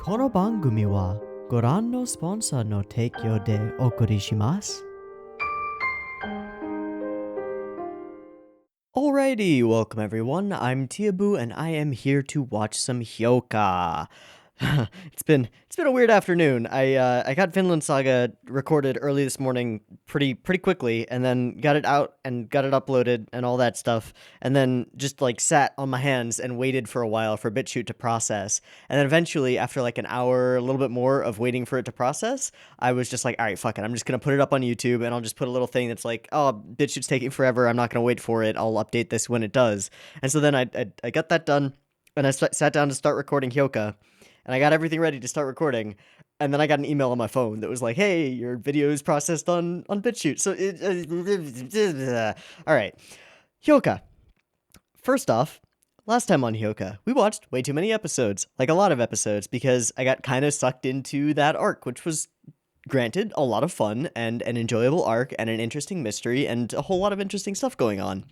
この番組はご覧のスポンサーの提供でお送りします。Alrighty, welcome everyone. I'm Teeaboo and I am here to watch some Hyouka. It's been a weird afternoon. I got Vinland Saga recorded early this morning pretty quickly, and then got it out and got it uploaded and all that stuff, and then just like sat on my hands and waited for a while for BitChute to process, and then eventually after like an hour, a little bit more of waiting for it to process, I was just like, all right, fuck it, I'm just gonna put it up on YouTube, and I'll just put a little thing that's like, oh, BitChute's taking forever, I'm not gonna wait for it, I'll update this when it does. And so then I got that done, and I sat down to start recording Hyouka. And I got everything ready to start recording, and then I got an email on my phone that was like, "Hey, your video is processed on BitChute." So all right, Hyouka. First off, last time on Hyouka, we watched way too many episodes, like a lot of episodes, because I got kind of sucked into that arc, which was granted a lot of fun and an enjoyable arc and an interesting mystery and a whole lot of interesting stuff going on.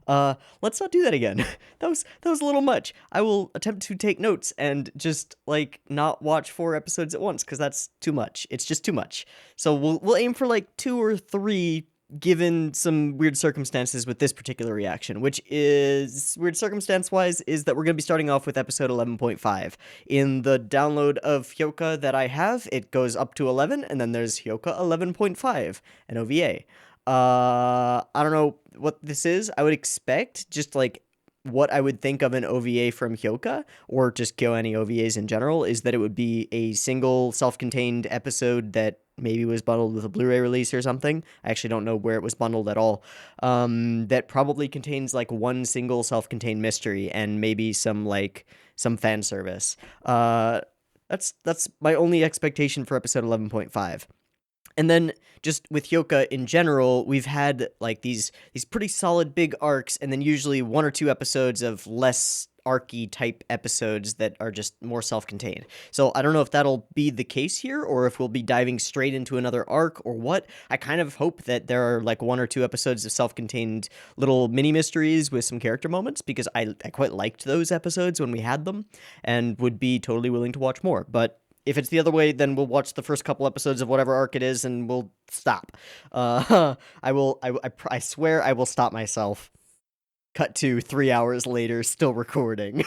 Let's not do that again. that was a little much. I will attempt to take notes and just like not watch 4 episodes at once, because that's too much. It's just too much. So we'll aim for like 2 or 3, given some weird circumstances with this particular reaction, which is weird circumstance-wise, is that we're going to be starting off with episode 11.5. In the download of Hyouka that I have, it goes up to 11, and then there's Hyouka 11.5, an OVA. I don't know what this is. I would expect just like what I would think of an OVA from Hyouka, or just KyoAni OVAs in general, is that it would be a single self-contained episode that maybe was bundled with a Blu-ray release or something. I actually don't know where it was bundled at all. That probably contains like one single self-contained mystery and maybe some fan service. That's my only expectation for episode 11.5. And then just with Hyouka in general, we've had like these pretty solid big arcs, and then usually 1 or 2 episodes of less arcy type episodes that are just more self-contained. So I don't know if that'll be the case here, or if we'll be diving straight into another arc, or what. I kind of hope that there are like 1 or 2 episodes of self-contained little mini mysteries with some character moments, because I quite liked those episodes when we had them, and would be totally willing to watch more. But if it's the other way, then we'll watch the first couple episodes of whatever arc it is, and we'll stop. I swear I will stop myself. Cut to 3 hours later, still recording.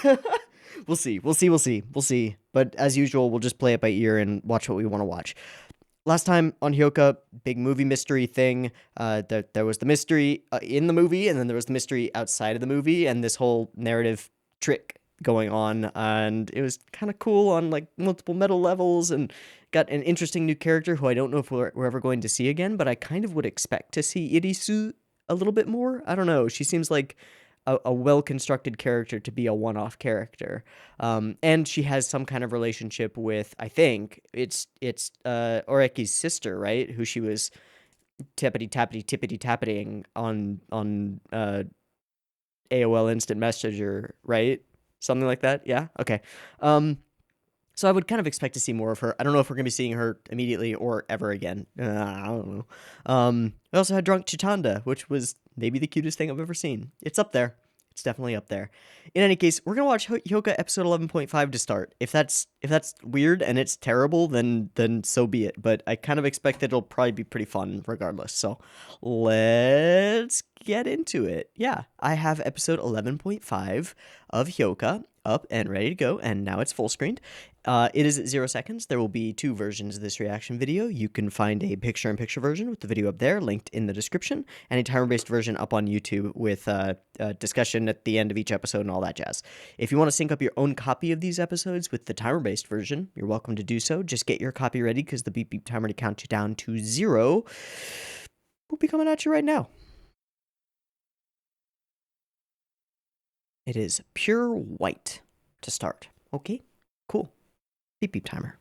We'll see. But as usual, we'll just play it by ear and watch what we want to watch. Last time on Hyouka, big movie mystery thing. There was the mystery in the movie, and then there was the mystery outside of the movie, and this whole narrative trick going on, and it was kind of cool on like multiple metal levels, and got an interesting new character who I don't know if we're ever going to see again, but I kind of would expect to see Irisu a little bit more. I don't know, she seems like a well-constructed character to be a one-off character, and she has some kind of relationship with, I think it's Oreki's sister, right, who she was tippity-tappiting on AOL Instant Messenger, right? Something like that, yeah? Okay. So I would kind of expect to see more of her. I don't know if we're going to be seeing her immediately or ever again. I don't know. We also had Drunk Chitanda, which was maybe the cutest thing I've ever seen. It's up there. It's definitely up there. In any case, we're going to watch Hyouka episode 11.5 to start. If that's weird and it's terrible, then so be it. But I kind of expect that it'll probably be pretty fun regardless. So let's get into it. Yeah, I have episode 11.5 of Hyouka up and ready to go, and now it's full screened. It is at 0 seconds. There will be 2 versions of this reaction video. You can find a picture-in-picture version with the video up there, linked in the description, and a timer-based version up on YouTube with discussion at the end of each episode and all that jazz. If you want to sync up your own copy of these episodes with the timer-based version, you're welcome to do so. Just get your copy ready, because the beep beep timer to count you down to 0 will be coming at you right now. It is pure white to start. Okay, cool. Beep beep timer.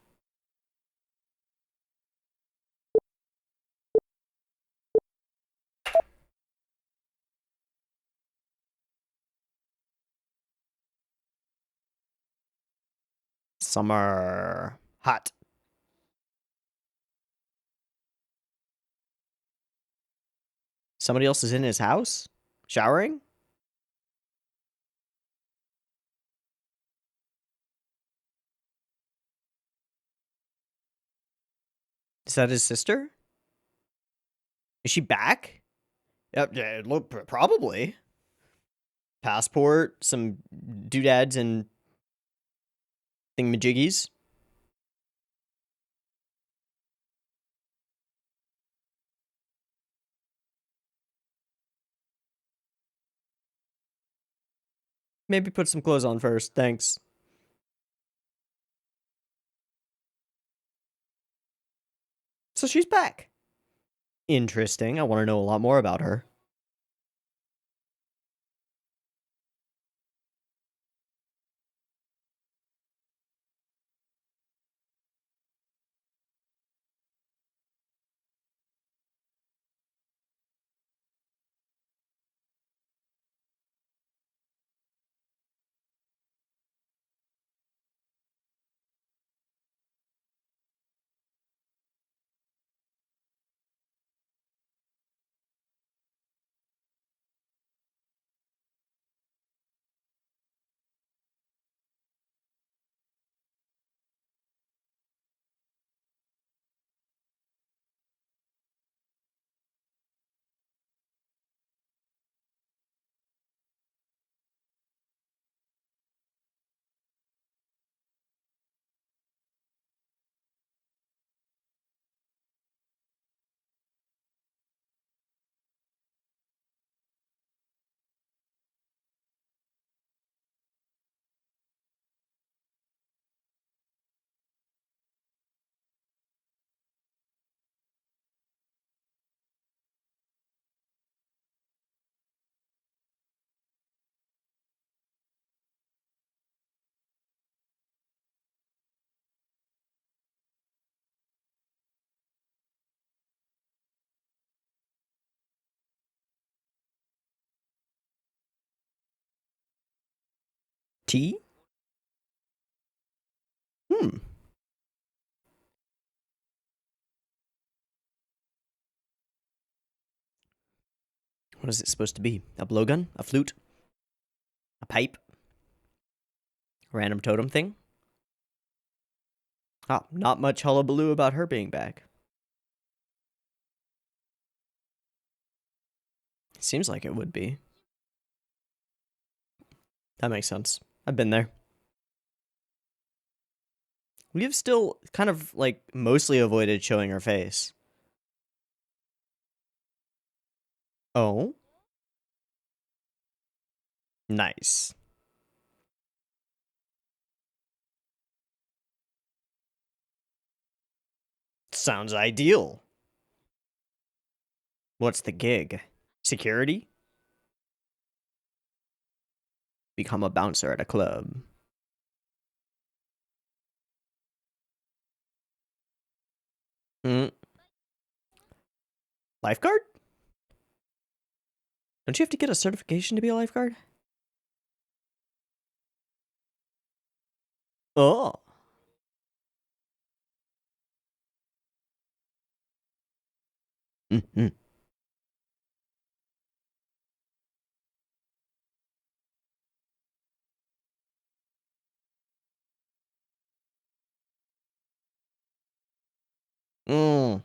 Summer. Hot. Somebody else is in his house? Showering? Is that his sister? Is she back? Yep, yeah, look, probably. Passport, some doodads and thingamajiggies. Maybe put some clothes on first, thanks. So she's back. Interesting, I want to know a lot more about her. Tea? Hmm. What is it supposed to be? A blowgun? A flute? A pipe? A random totem thing? Ah, not much hullabaloo about her being back. Seems like it would be. That makes sense. I've been there. We have still kind of, like, mostly avoided showing her face. Oh? Nice. Sounds ideal. What's the gig? Security? Become a bouncer at a club. Hmm. Lifeguard? Don't you have to get a certification to be a lifeguard? Oh. Mm-hmm. Mm.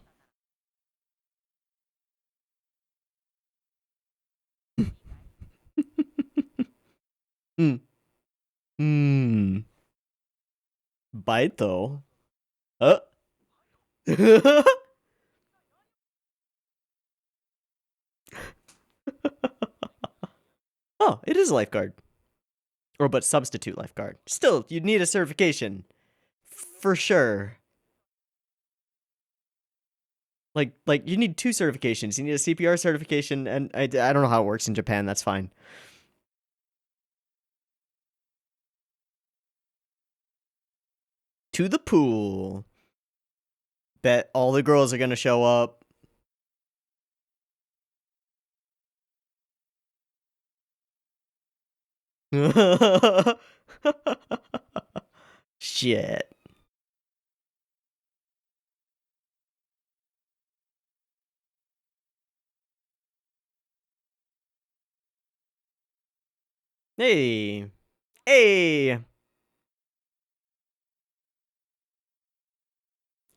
Mm. Mm. Bite though. Uh. Oh, it is a lifeguard. Or but substitute lifeguard. Still, you'd need a certification. For sure. Like you need two certifications. You need a CPR certification, and I don't know how it works in Japan. That's fine. To the pool. Bet all the girls are gonna show up. Shit. Hey. Hey. Of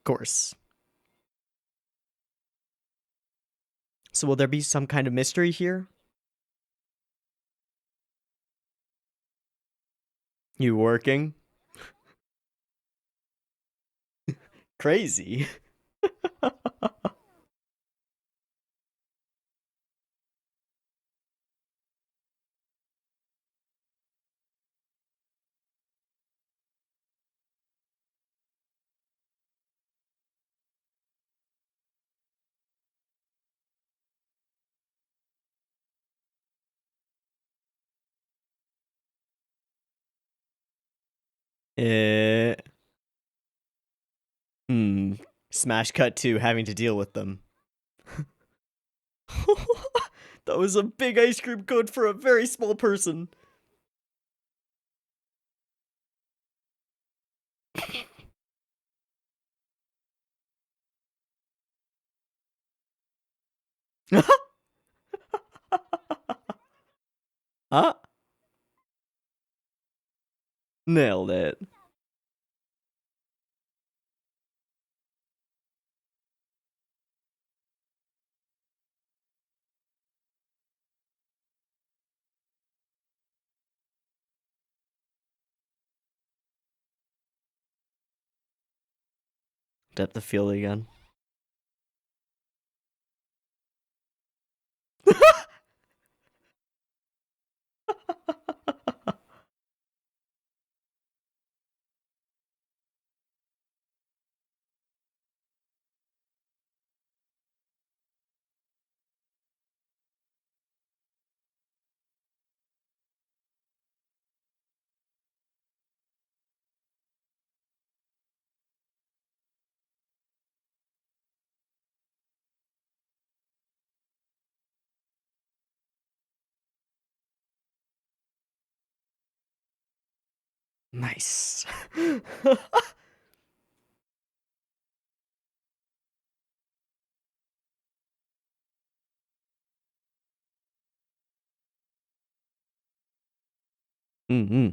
course. So will there be some kind of mystery here? You working? Crazy. Eh. Hmm. Smash cut to having to deal with them. That was a big ice cream cone for a very small person. Huh? Nailed it. Depth of field again. Nice. Mm-hmm.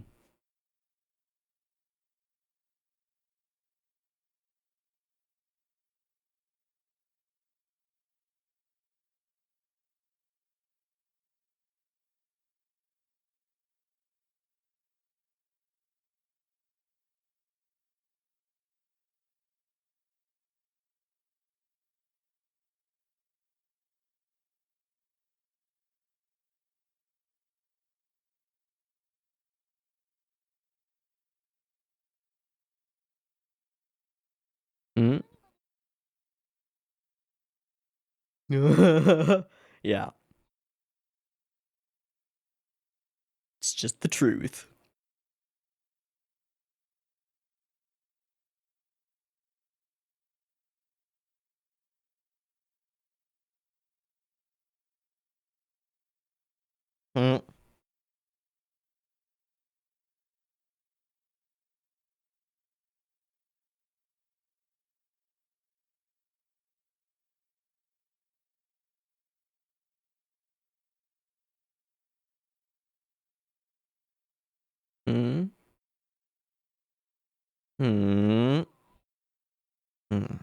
Mm-hmm. Yeah. It's just the truth. Mm. Mm. Mm. Mm.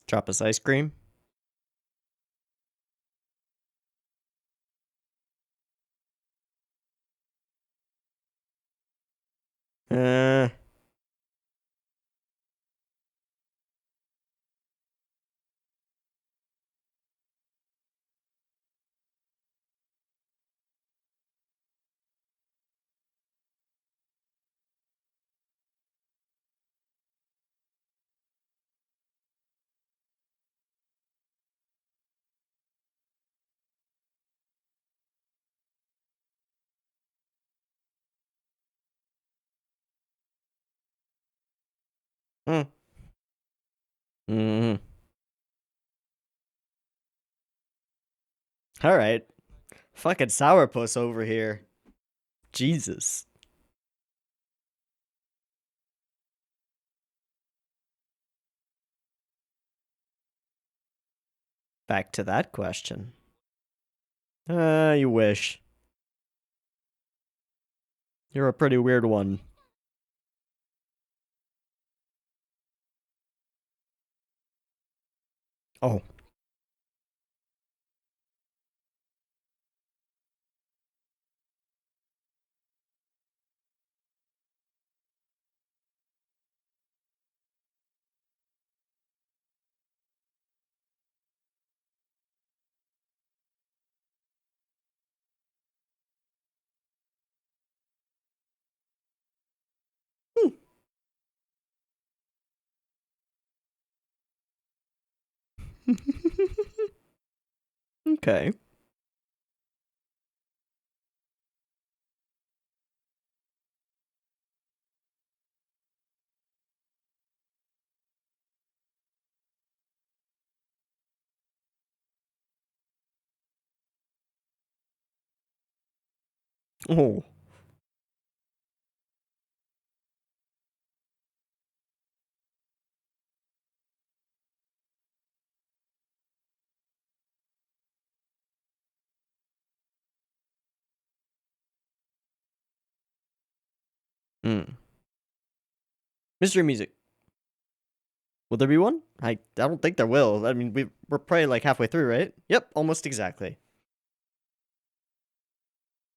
Drop us ice cream. Uh. Mm. Mm. All right. Fucking sourpuss over here. Jesus. Back to that question. You wish. You're a pretty weird one. Oh. Hmm. Okay. Oh. Hmm. Mystery music. Will there be one? I don't think there will. I mean, we're probably like halfway through, right? Yep, almost exactly.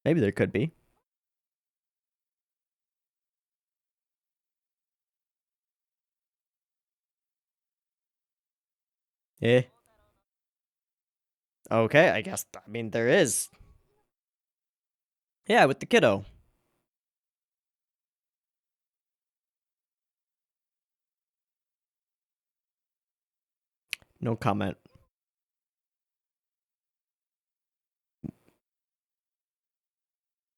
Maybe there could be. Eh. Okay, I guess. I mean, there is. Yeah, with the kiddo. No comment.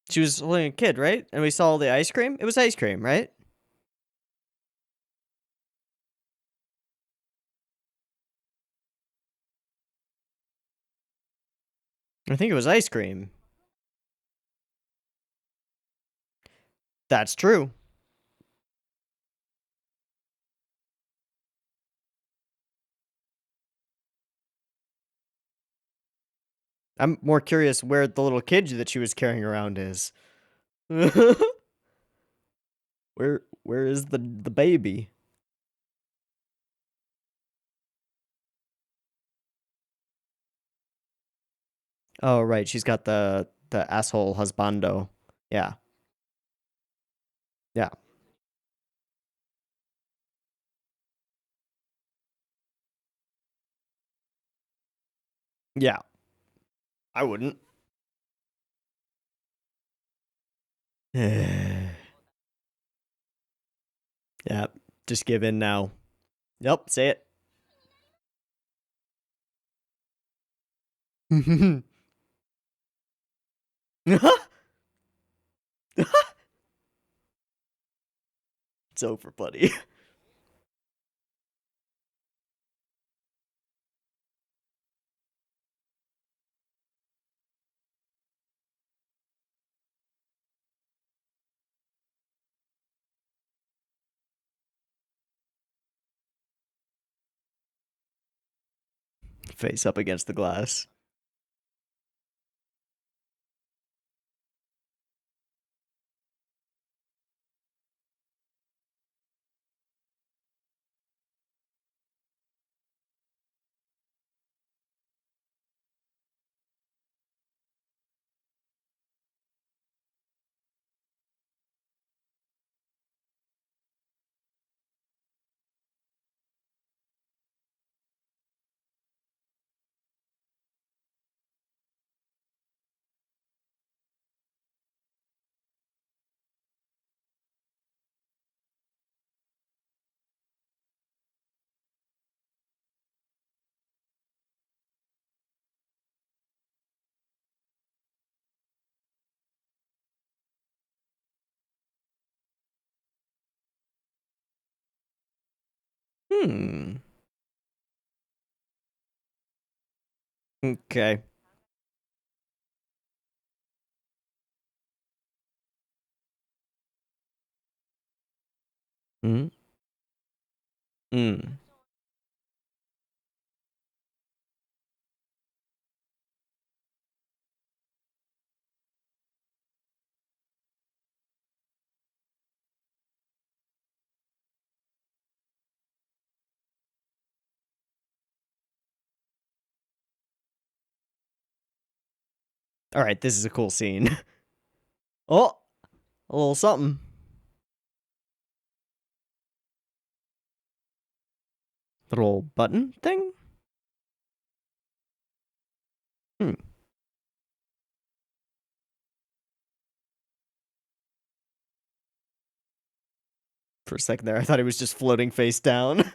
She was holding a kid, right? And we saw the ice cream. It was ice cream, right? I think it was ice cream. That's true. I'm more curious where the little kid that she was carrying around is. Where is the baby? Oh right, she's got the asshole husbando. Yeah. Yeah. Yeah. I wouldn't. Yeah. Just give in now. Yep, say it. It's over, buddy. Face up against the glass. Hmm. Okay. Hmm. Hmm. Alright, this is a cool scene. Oh! A little something. Little button thing? Hmm. For a second there, I thought it was just floating face down.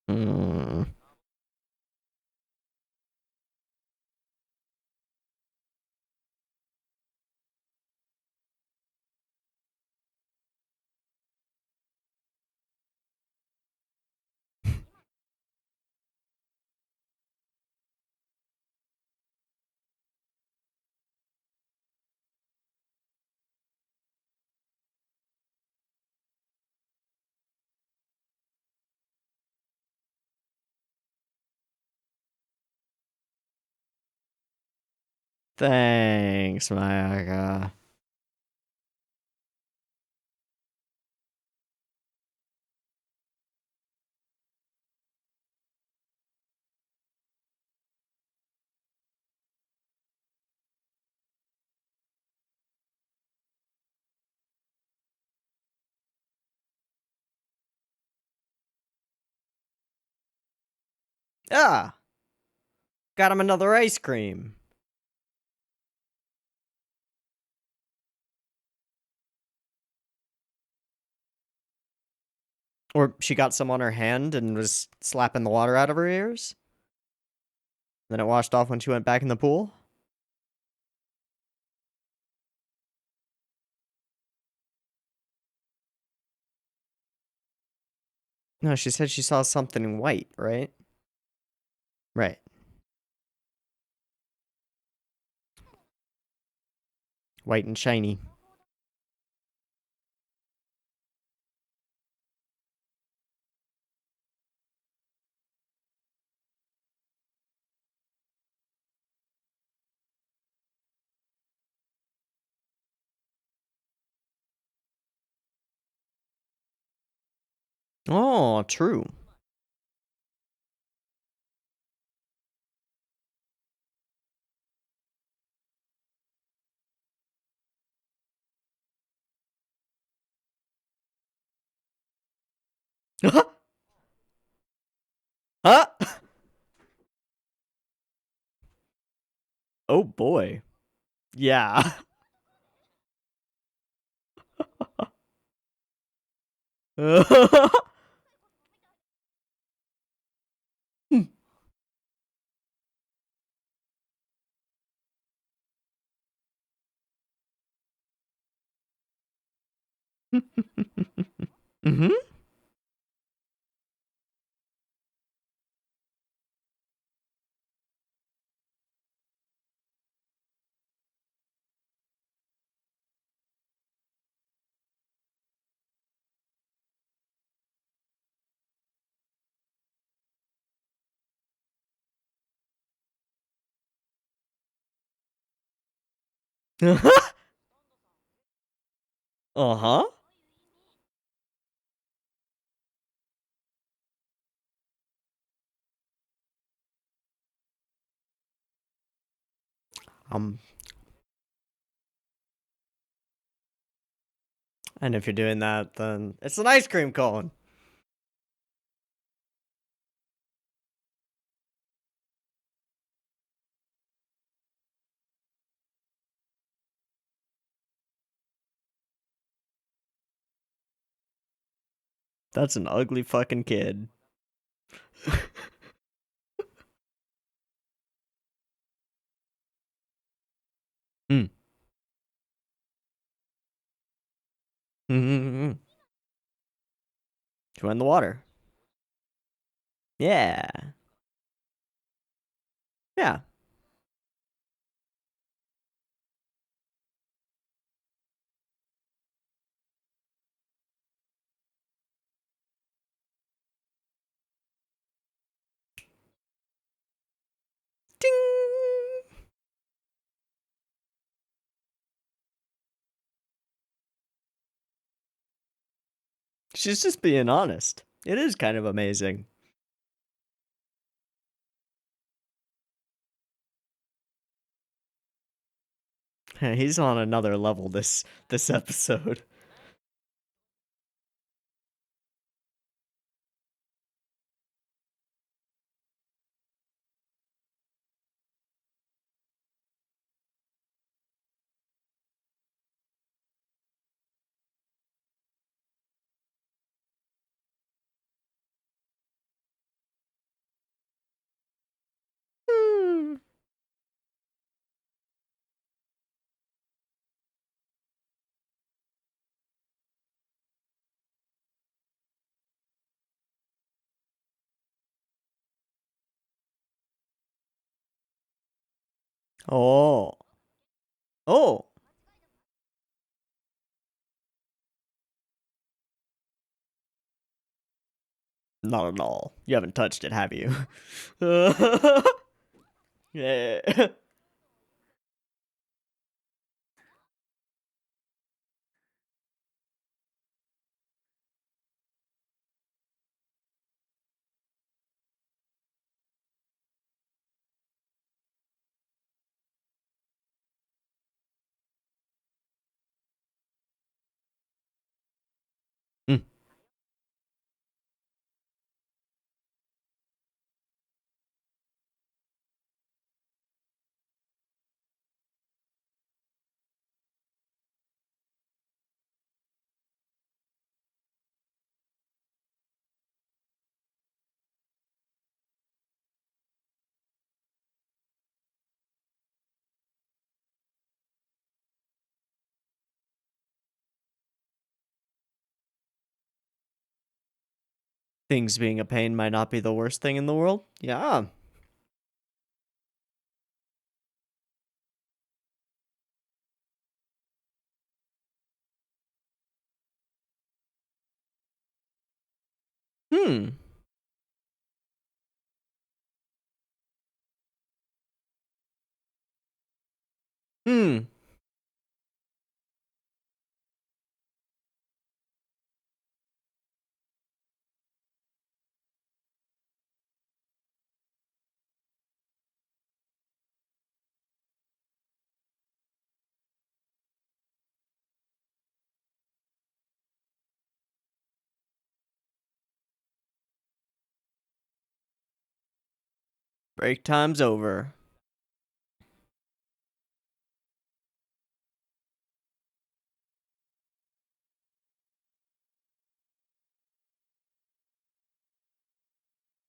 Hmm. Thanks, Mayaka. Ah! Got him another ice cream. Or she got some on her hand and was slapping the water out of her ears. Then it washed off when she went back in the pool. No, she said she saw something white, right? Right. White and shiny. Oh, true. Huh? Oh boy. Yeah. Mm-hmm. Uh-huh. Um, and if you're doing that, then it's an ice cream cone. That's an ugly fucking kid. Hmm. Mm-hmm. She went in the water. Yeah. Yeah. She's just being honest. It is kind of amazing. He's on another level this episode. Hmm. Oh. Oh. Not at all. You haven't touched it, have you? Yeah. Hmm. Things being a pain might not be the worst thing in the world. Yeah. Hmm. Hmm. Break time's over.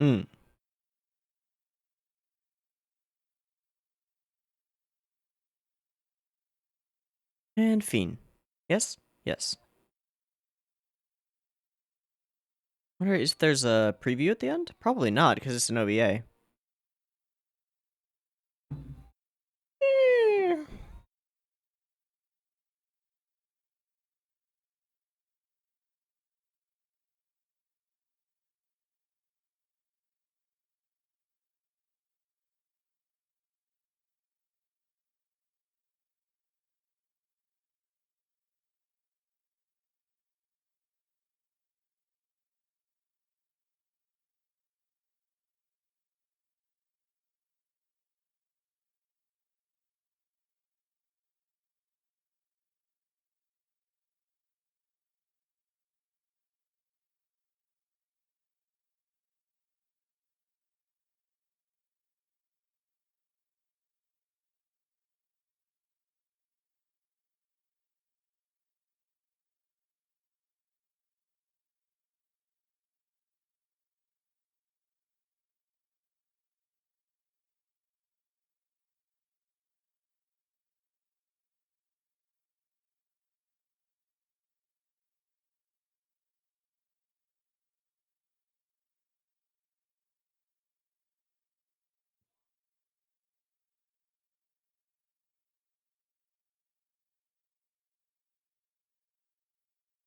Hmm. And Fiend. Yes? Yes. Wonder if there's a preview at the end? Probably not, because it's an OVA. Eh.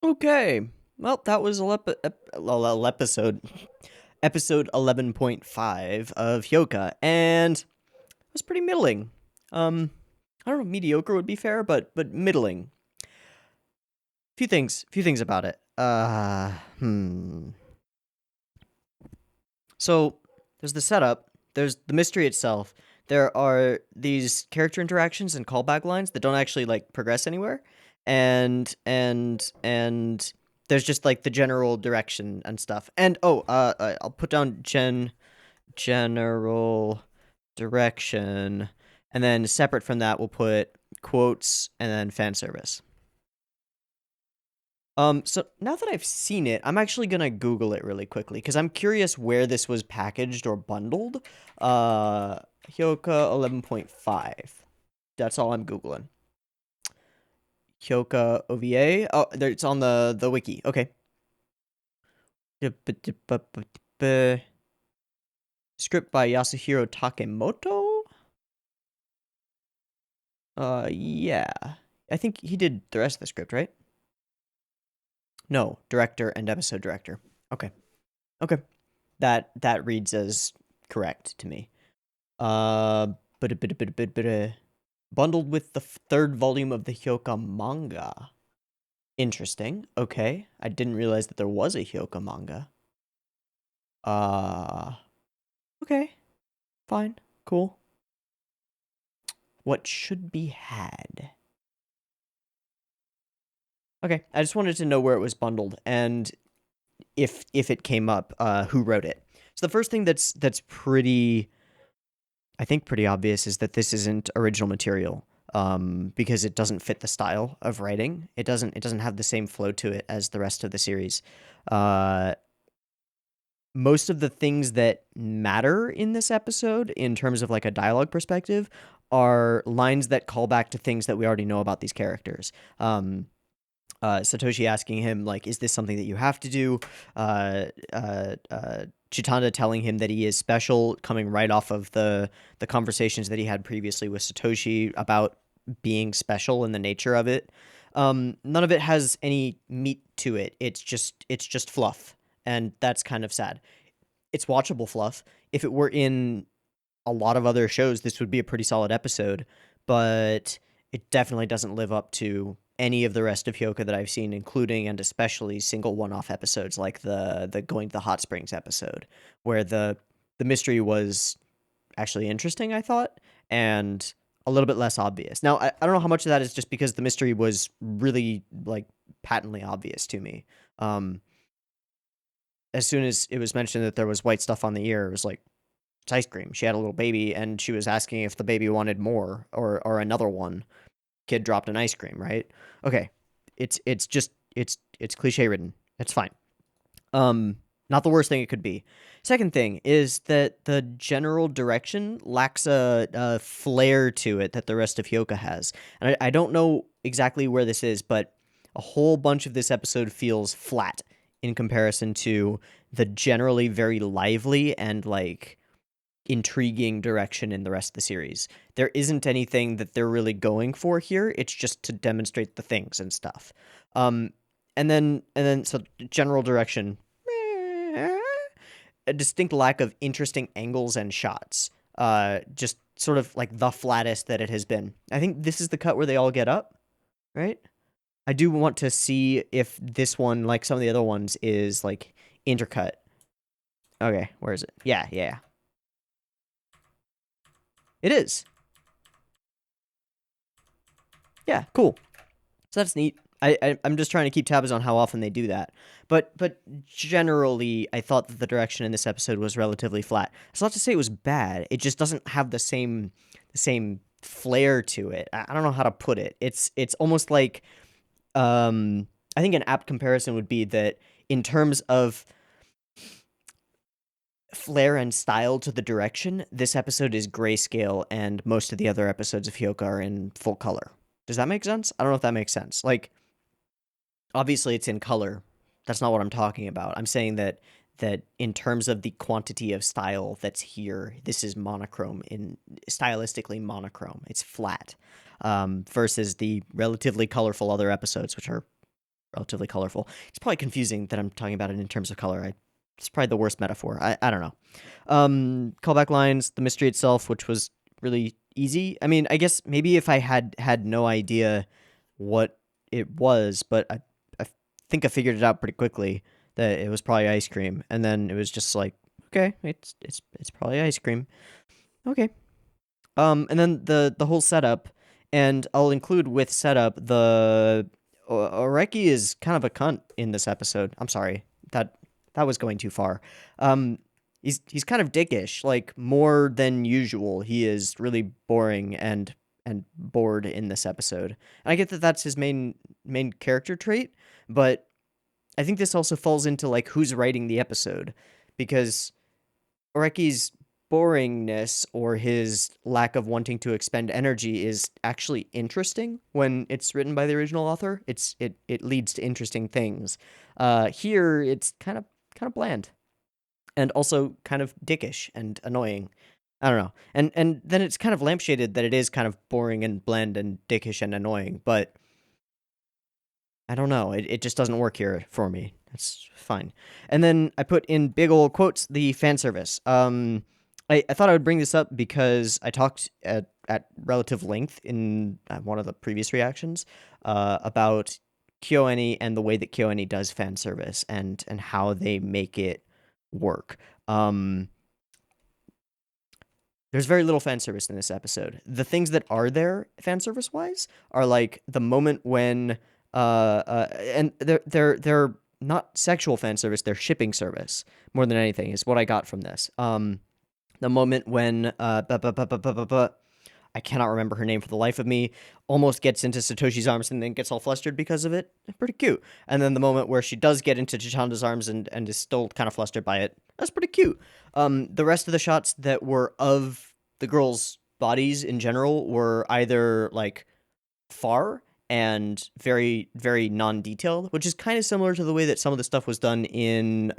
Okay. Well, that was episode episode 11.5 of Hyouka, and it was pretty middling. I don't know, mediocre would be fair, but middling. Few things about it. So there's the setup, there's the mystery itself. There are these character interactions and callback lines that don't actually like progress anywhere, and there's just like the general direction and stuff. And I'll put down general direction, and then separate from that we'll put quotes and then fan service. So now that I've seen it, I'm actually gonna Google it really quickly because I'm curious where this was packaged or bundled. Hyouka 11.5. That's all I'm Googling. Hyouka OVA. Oh, there, it's on the wiki. Okay. Script by Yasuhiro Takemoto. Yeah. I think he did the rest of the script, right? No, director and episode director. Okay. Okay. That reads as correct to me. Bundled with the third volume of the Hyouka manga. Interesting. Okay. I didn't realize that there was a Hyouka manga. Okay. Fine. Cool. What should be had? Okay. I just wanted to know where it was bundled and if it came up, who wrote it. So the first thing that's pretty, I think pretty obvious is that this isn't original material, because it doesn't fit the style of writing. It doesn't have the same flow to it as the rest of the series. Most of the things that matter in this episode, in terms of like a dialogue perspective, are lines that call back to things that we already know about these characters. Satoshi asking him, like, is this something that you have to do? Chitanda telling him that he is special, coming right off of the conversations that he had previously with Satoshi about being special and the nature of it. None of it has any meat to it. It's just fluff, and that's kind of sad. It's watchable fluff. If it were in a lot of other shows, this would be a pretty solid episode, but it definitely doesn't live up to any of the rest of Hyouka that I've seen, including and especially single one-off episodes like the going to the hot springs episode, where the mystery was actually interesting, I thought, and a little bit less obvious. Now, I don't know how much of that is just because the mystery was really like patently obvious to me. As soon as it was mentioned that there was white stuff on the ear, it was like, it's ice cream. She had a little baby, and she was asking if the baby wanted more or another one. Kid dropped an ice cream, right? Okay, it's cliche ridden. It's fine. Not the worst thing it could be. Second thing is that the general direction lacks a flair to it that the rest of Hyouka has, and I don't know exactly where this is, but a whole bunch of this episode feels flat in comparison to the generally very lively and like intriguing direction in the rest of the series. There isn't anything that they're really going for here. It's just to demonstrate the things and stuff. And then so general direction, a distinct lack of interesting angles and shots. Just sort of like the flattest that it has been. I think this is the cut where they all get up, right? I do want to see if this one, like some of the other ones, is like intercut. Okay, where is it? Yeah. It is. Yeah, cool. So that's neat. I'm just trying to keep tabs on how often they do that. But generally, I thought that the direction in this episode was relatively flat. It's not to say it was bad. It just doesn't have the same flair to it. I don't know how to put it. It's almost like, I think an apt comparison would be that in terms of flair and style to the direction, this episode is grayscale, and most of the other episodes of Hyouka are in full color. Does that make sense? I don't know if that makes sense. Like, obviously it's in color. That's not what I'm talking about. I'm saying that in terms of the quantity of style that's here, this is monochrome, stylistically monochrome. It's flat, versus the relatively colorful other episodes, which are relatively colorful. It's probably confusing that I'm talking about it in terms of color. It's probably the worst metaphor. I don't know. Callback lines, the mystery itself, which was really easy. I mean, I guess maybe if I had no idea what it was, but I think I figured it out pretty quickly that it was probably ice cream, and then it was just like, okay, it's probably ice cream. Okay. And then the whole setup, and I'll include with setup the Oreki is kind of a cunt in this episode. I'm sorry, that was going too far. He's kind of dickish, like more than usual. He is really boring and bored in this episode. And I get that that's his main character trait, but I think this also falls into like who's writing the episode, because Oreki's boringness or his lack of wanting to expend energy is actually interesting when it's written by the original author. It leads to interesting things. Here it's kind of bland, and also kind of dickish and annoying. I don't know. And then it's kind of lampshaded that it is kind of boring and bland and dickish and annoying, but I don't know. It just doesn't work here for me. That's fine. And then I put in big old quotes the fan service. I thought I would bring this up because I talked at relative length in one of the previous reactions about KyoAni and the way that KyoAni does fan service and how they make it work. There's very little fan service in this episode. The things that are there fan service wise are like the moment when and they're not sexual fan service, they're shipping service more than anything is what I got from this. The moment when I cannot remember her name for the life of me, almost gets into Satoshi's arms and then gets all flustered because of it. Pretty cute. And then the moment where she does get into Chitanda's arms and is still kind of flustered by it. That's pretty cute. The rest of the shots that were of the girls' bodies in general were either like far and very, very non-detailed, which is kind of similar to the way that some of the stuff was done in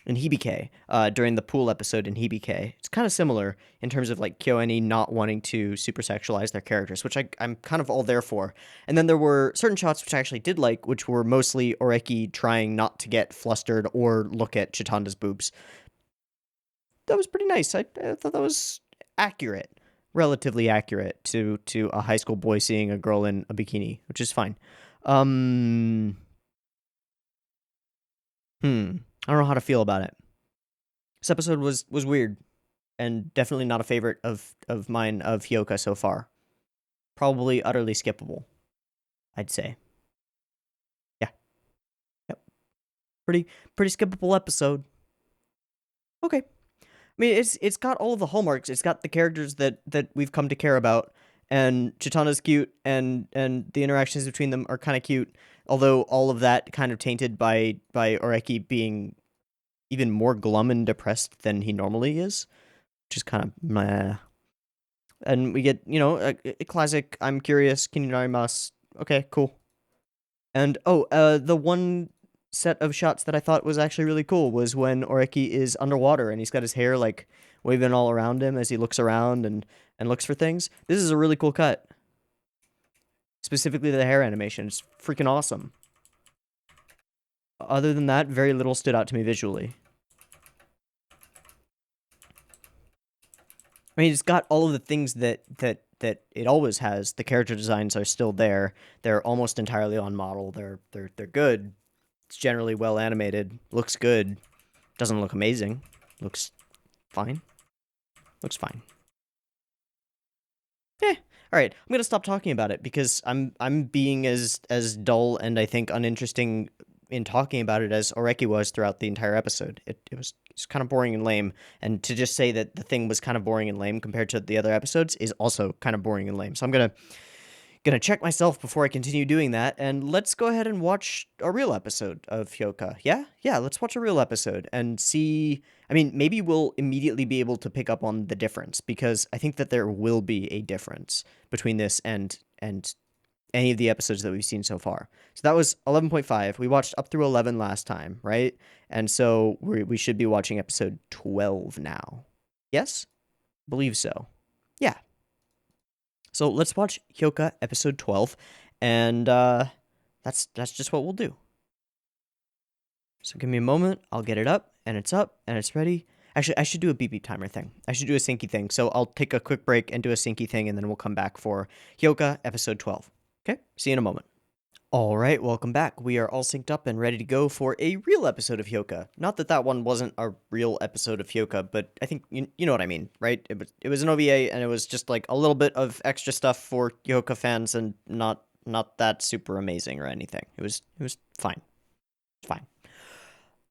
Hibike, during the pool episode in Hibike. It's kind of similar in terms of like KyoAni not wanting to super sexualize their characters, which I'm kind of all there for. And then there were certain shots which I actually did like, which were mostly Oreki trying not to get flustered or look at Chitanda's boobs. That was pretty nice. I thought that was accurate. Relatively accurate to a high school boy seeing a girl in a bikini, which is fine. I don't know how to feel about it. This episode was weird, and definitely not a favorite of mine of Hyouka so far. Probably utterly skippable, I'd say. Yeah. Yep. Pretty skippable episode. Okay. I mean, it's got all of the hallmarks. It's got the characters that we've come to care about, and Chitanda's cute, and the interactions between them are kind of cute. Although all of that kind of tainted by Oreki being even more glum and depressed than he normally is, which is kind of meh. And we get, a classic "I'm curious, can you narimasu?" Okay, cool. And the one set of shots that I thought was actually really cool was when Oreki is underwater and he's got his hair like waving all around him as he looks around and looks for things. This is a really cool cut. Specifically the hair animation. It's freaking awesome. Other than that, very little stood out to me visually. I mean, it's got all of the things that it always has. The character designs are still there. They're almost entirely on model. They're good. It's generally well animated. Looks good. Doesn't look amazing. Looks fine. Looks fine. All right. I'm gonna stop talking about it because I'm being as dull and I think uninteresting in talking about it as Oreki was throughout the entire episode. It's kind of boring and lame, and to just say that the thing was kind of boring and lame compared to the other episodes is also kind of boring and lame. So I'm gonna check myself before I continue doing that, and let's go ahead and watch a real episode of Hyouka. Yeah, let's watch a real episode and see. I mean, maybe we'll immediately be able to pick up on the difference, because I think that there will be a difference between this and any of the episodes that we've seen so far. So that was 11.5. We watched up through 11 last time, right? And so we should be watching episode 12 now. Yes? Believe so. Yeah. So let's watch Hyouka episode 12, and that's just what we'll do. So give me a moment, I'll get it up, and it's ready. Actually, I should do a beep beep timer thing. I should do a syncy thing, so I'll take a quick break and do a syncy thing, and then we'll come back for Hyouka episode 12. Okay? See you in a moment. All right, welcome back. We are all synced up and ready to go for a real episode of Hyouka. Not that that one wasn't a real episode of Hyouka, but I think you know what I mean, right? It was an OVA, and it was just like a little bit of extra stuff for Hyouka fans, and not that super amazing or anything. It was fine, fine.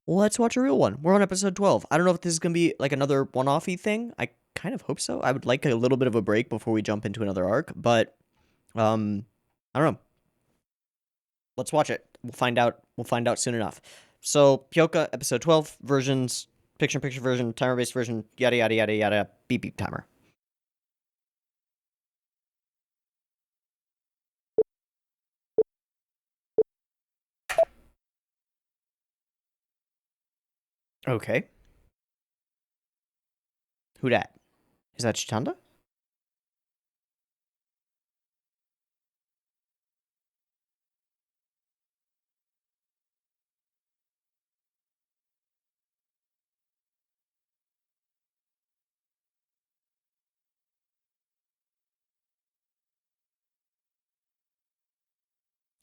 Let's watch a real one. We're on episode 12. I don't know if this is gonna be like another one-offy thing. I kind of hope so. I would like a little bit of a break before we jump into another arc, but I don't know. Let's watch it. We'll find out. We'll find out soon enough. So, Hyouka, episode 12, versions, picture-in-picture version, timer-based version, yada yada yada yada, beep beep timer. Okay. Who dat? Is that Chitanda?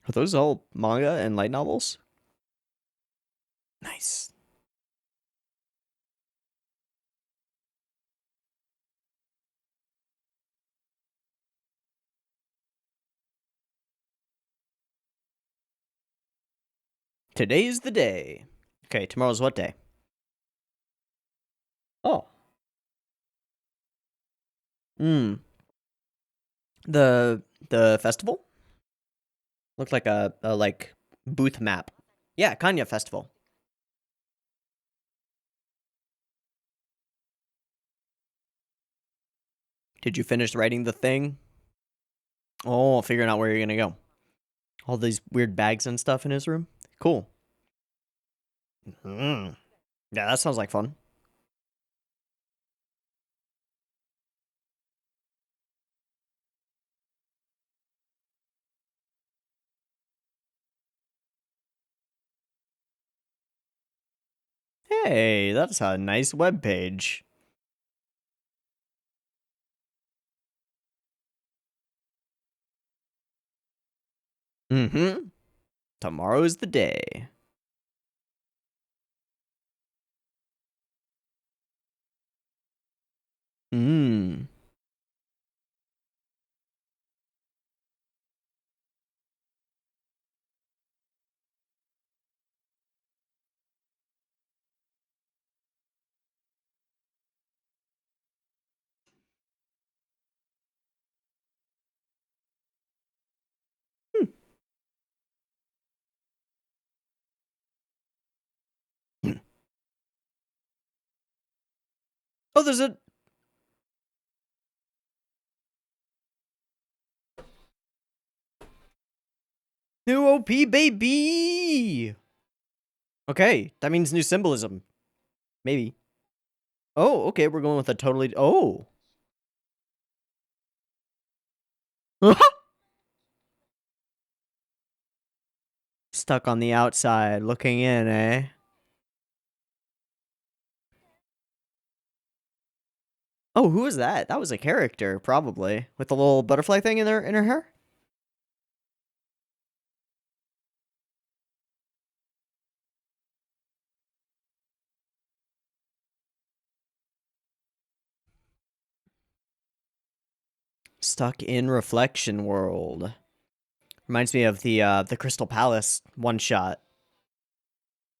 Are those all manga and light novels? Nice. Today's the day. Okay, tomorrow's what day? Oh. Hmm. The festival? Looked like a like booth map. Yeah, Kanya festival. Did you finish writing the thing? Oh, figuring out where you're gonna go. All these weird bags and stuff in his room. Cool. Mm. Yeah, that sounds like fun. Hey, that's a nice web page. Mm-hmm. Tomorrow's the day. Hmm. Oh, there's a new OP baby. Okay, that means new symbolism. Maybe. Oh, okay, we're going with a totally. Oh. Stuck on the outside, looking in, eh? Oh, who was that? That was a character, probably, with the little butterfly thing in her hair. Stuck in reflection world. Reminds me of the Crystal Palace one shot.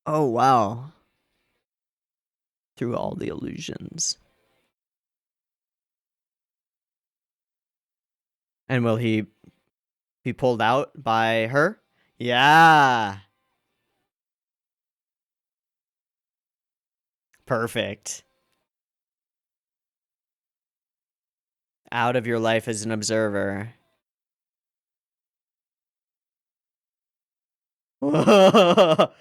Oh wow. Through all the illusions. And will he be pulled out by her? Yeah. Perfect. Out of your life as an observer. That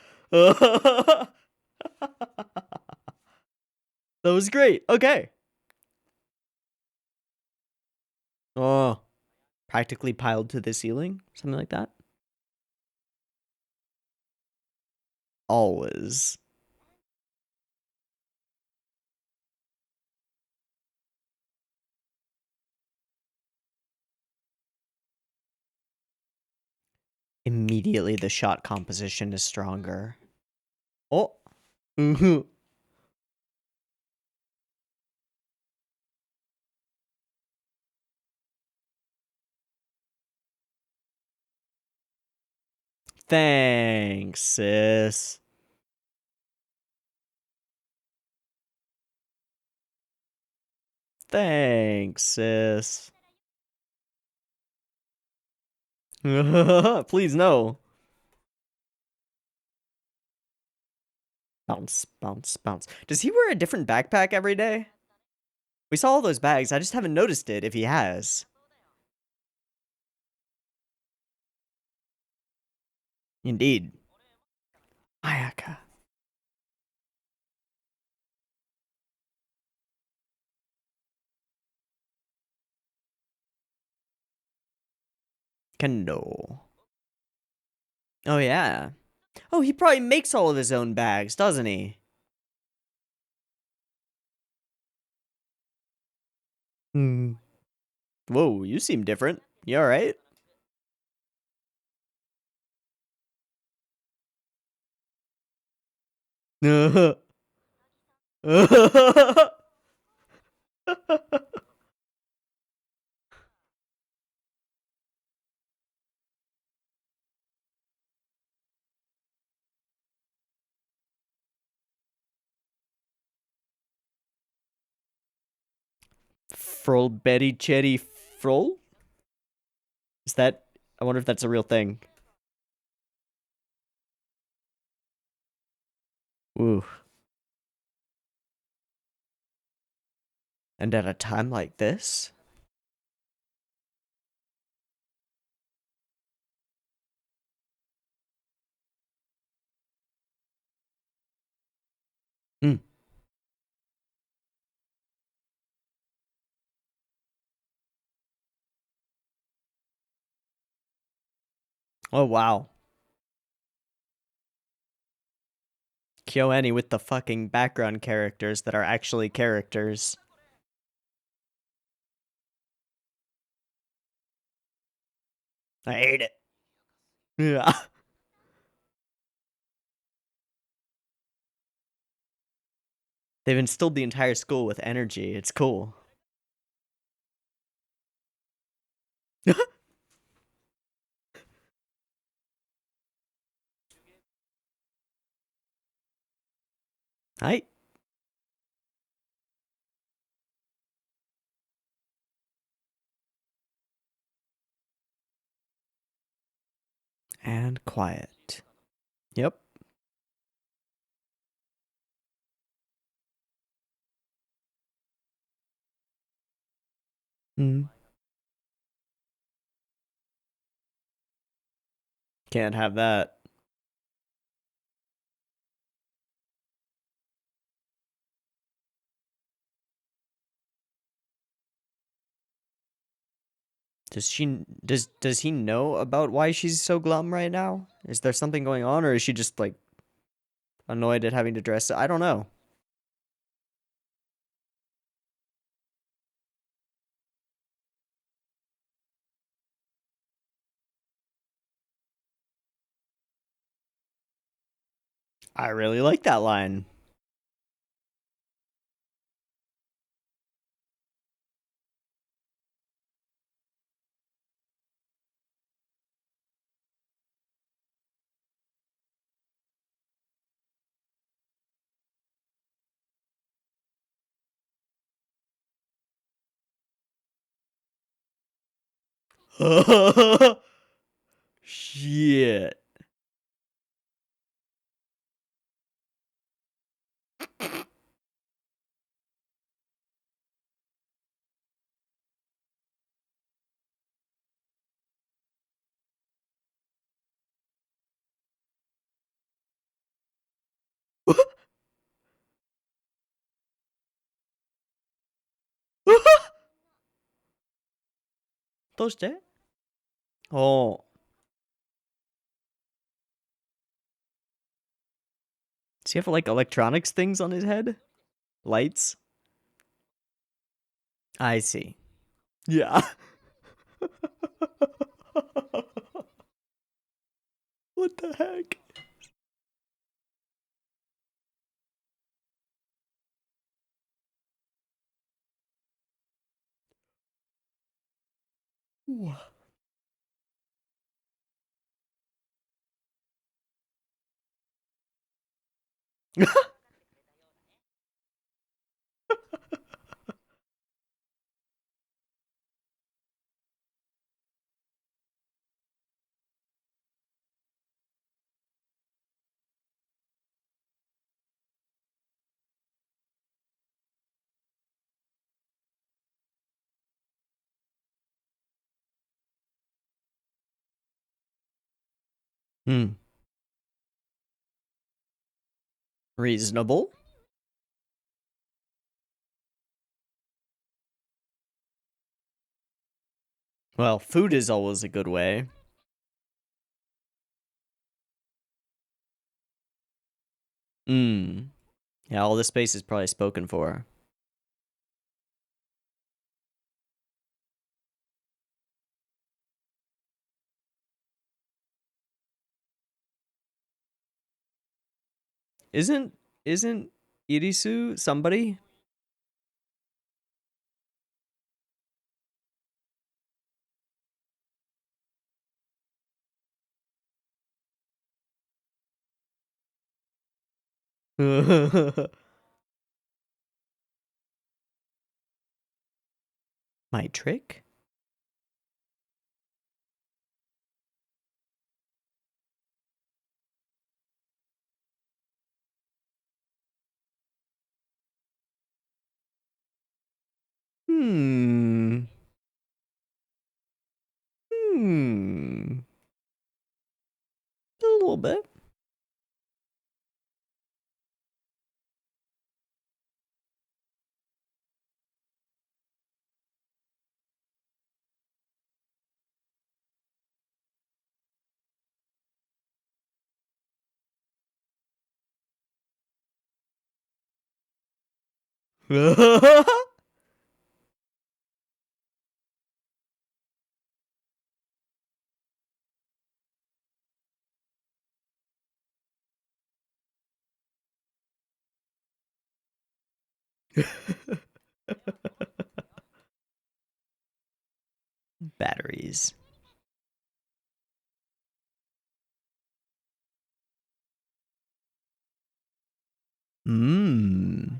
was great. Okay. Oh, practically piled to the ceiling? Something like that? Always. Immediately the shot composition is stronger. Oh. Thanks, sis. Thanks, sis. Please no. Bounce, bounce, bounce. Does he wear a different backpack every day? We saw all those bags. I just haven't noticed it if he has. Indeed. Hyouka. Kendo. Oh, yeah. Oh, he probably makes all of his own bags, doesn't he? Hmm. Whoa, you seem different. You alright? Frol Betty Chetty Frol? Is that... I wonder if that's a real thing. Ooh. And at a time like this? Hmm. Oh, wow. KyoAni with the fucking background characters that are actually characters. I hate it. Yeah. They've instilled the entire school with energy. It's cool. Hi. And quiet. Yep. Mm. Can't have that. Does he know about why she's so glum right now? Is there something going on, or is she just like annoyed at having to dress? I don't know. I really like that line. Shit. Toste? Oh. Does he have like electronics things on his head? Lights? I see. Yeah. What the heck? Hmm. Reasonable. Well, food is always a good way. Hmm. Yeah, all this space is probably spoken for. Isn't Irisu somebody? My trick? Hmm. Hmm. A little bit. Batteries. Hmm.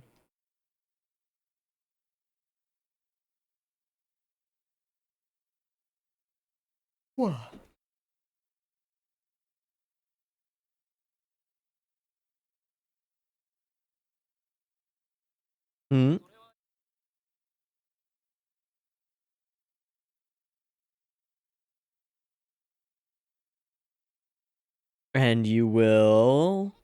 Whoa. Hmm. And you will.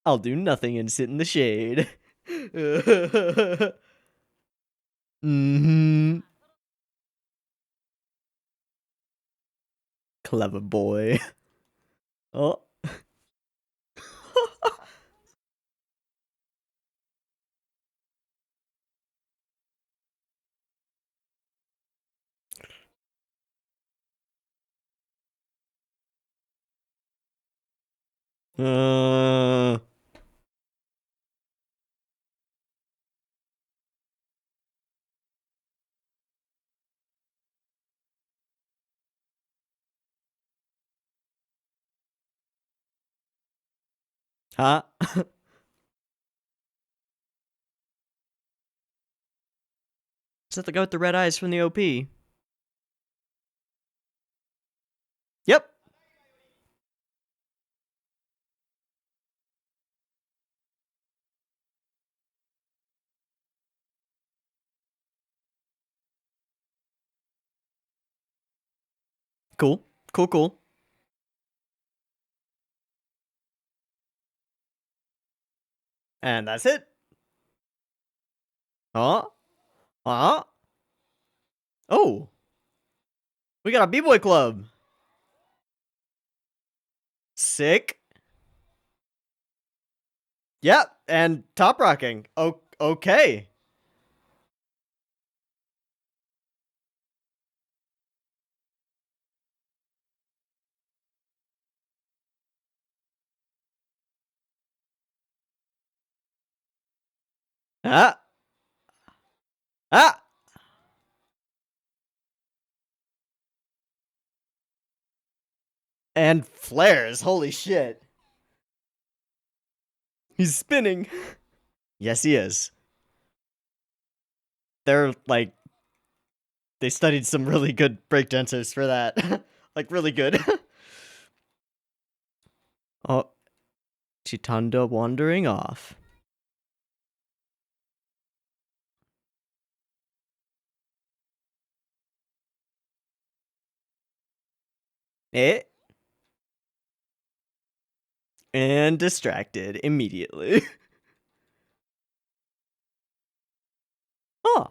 I'll do nothing and sit in the shade. Hmm. Clever boy. Oh. uh. Huh? Is that the guy with the red eyes from the OP? Yep. Cool. Cool, cool. And that's it. Huh? Huh? Oh. We got a B-Boy club. Sick. Yep. And top rocking. Oh, Okay. Ah. Ah. And flares. Holy shit. He's spinning. Yes, he is. They're like, they studied some really good breakdancers for that. Like, really good. Oh, Chitanda wandering off. Eh? And distracted immediately. Huh.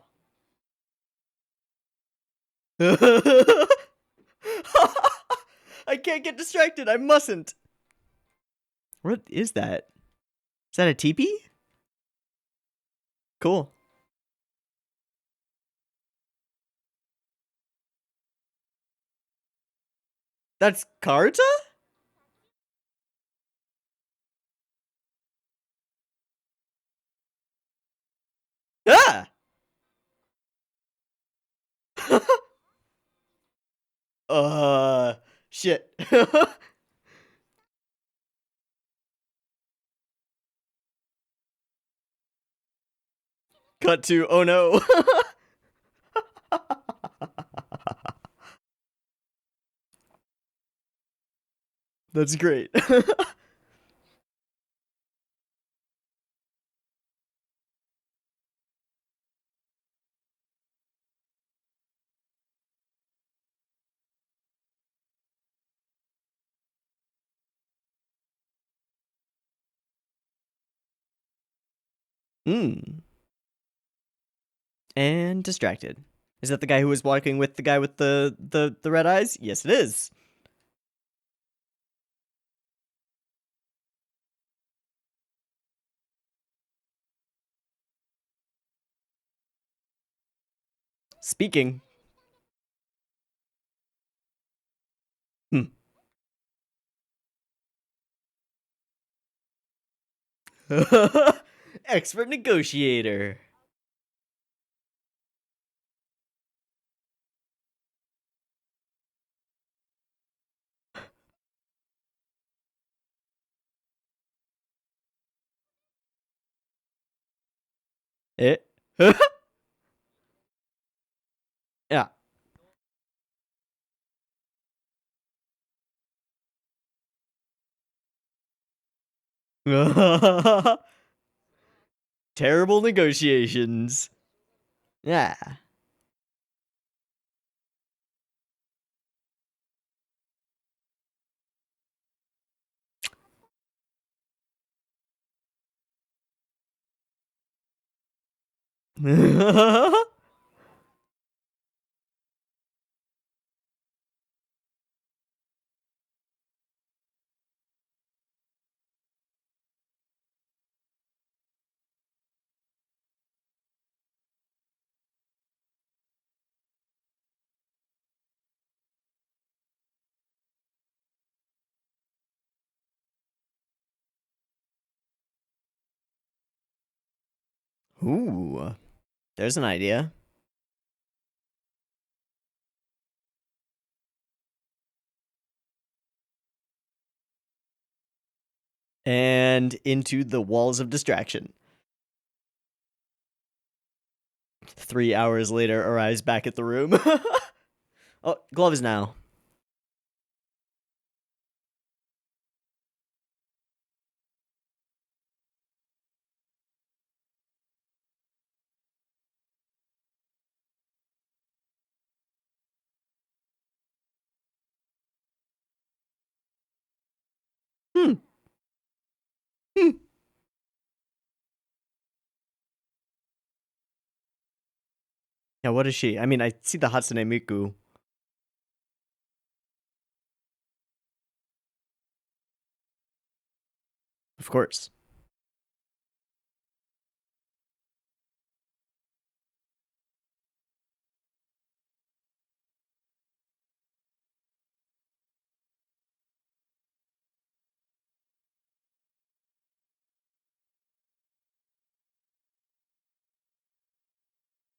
I can't get distracted. I mustn't. What is that? Is that a teepee? Cool. That's Karuta? Ah! Shit. Cut to, oh no. That's great. Hmm. And distracted. Is that the guy who was walking with the guy with the red eyes? Yes, it is. Speaking. Hmm. Expert negotiator. Eh? Yeah. Terrible negotiations. Yeah. Ooh. There's an idea. And into the walls of distraction. 3 hours later, arrives back at the room. Oh, glove is now. Hmm. Hmm. Yeah, what is she? I mean, I see the Hatsune Miku. Of course.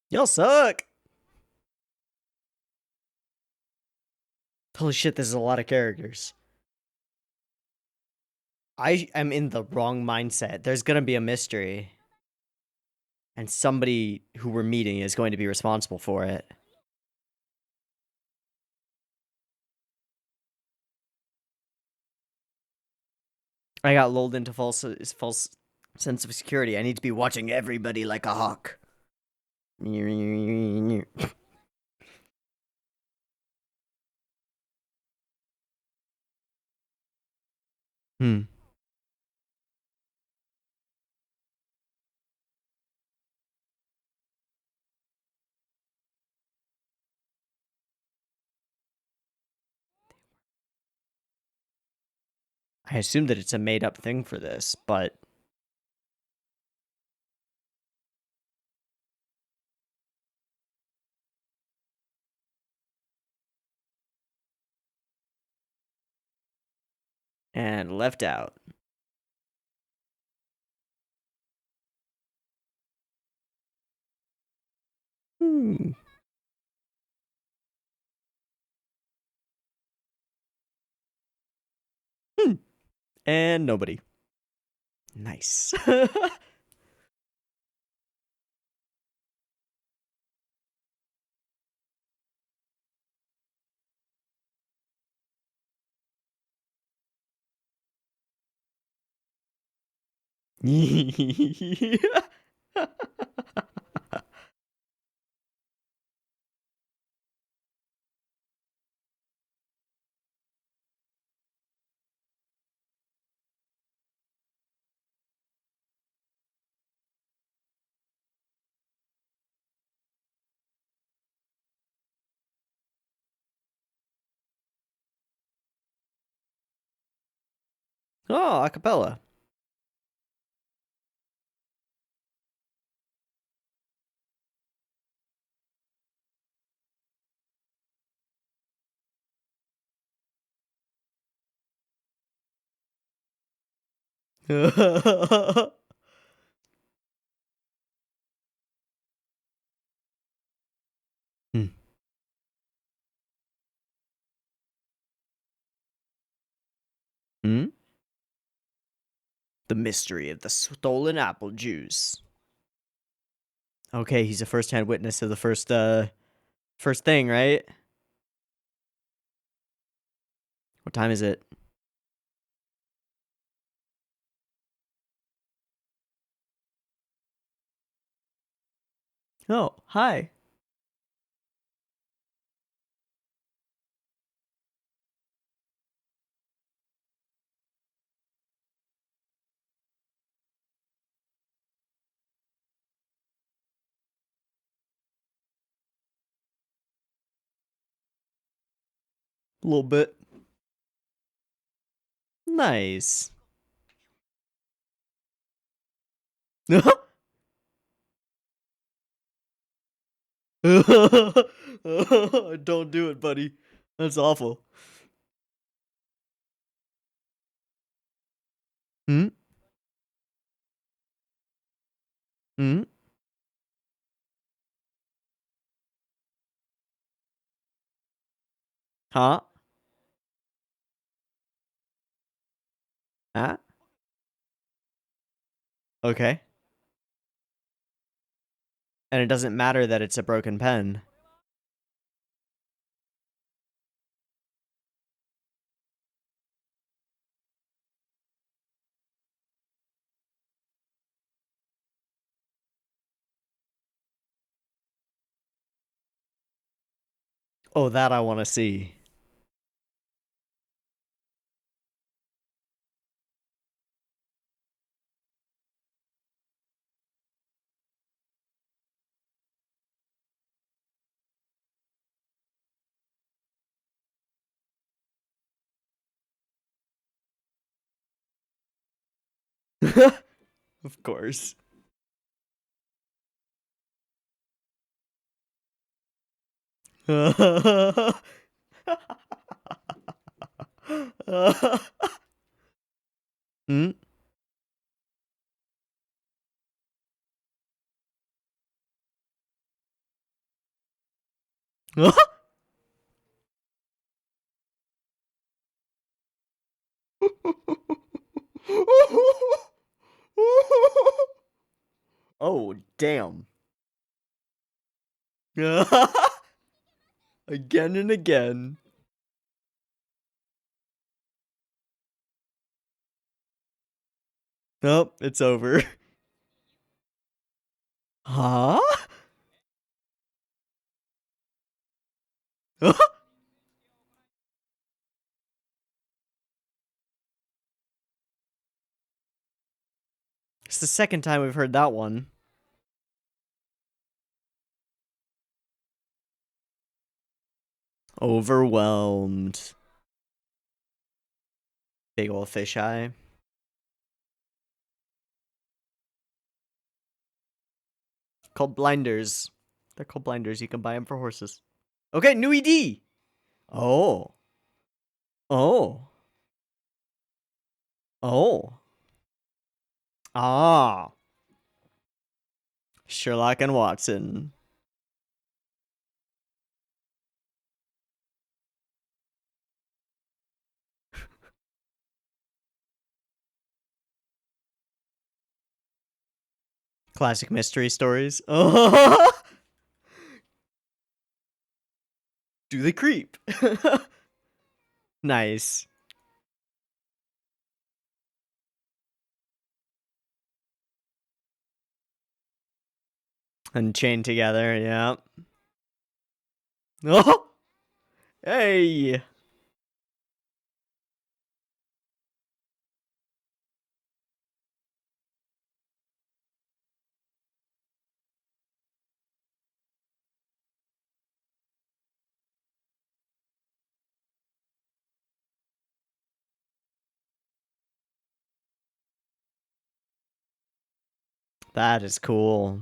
Y'all suck. Holy shit, this is a lot of characters. I am in the wrong mindset. There's gonna be a mystery. And somebody who we're meeting is going to be responsible for it. I got lulled into false sense of security. I need to be watching everybody like a hawk. Hmm. I assume that it's a made-up thing for this, but... And left out. Hmm. And nobody. Nice. Oh, acapella. Hmm. Hmm? The mystery of the stolen apple juice. Okay, he's a first-hand witness to the first thing, right? What time is it? Oh, hi. A little bit. Nice. Don't do it, buddy. That's awful. Hmm? Hmm? Huh? Huh? Okay. And it doesn't matter that it's a broken pen. Oh, that I want to see. Of course. Hmm? Oh, damn. Again and again. Nope, it's over. Huh? It's the second time we've heard that one. Overwhelmed. Big ol' fisheye. Called blinders. They're called blinders. You can buy them for horses. Okay, new ED. Oh. Oh. Oh. Ah. Sherlock and Watson. Classic mystery stories. Oh. Do they creep? Nice. And chained together, yeah. Oh! Hey! That is cool.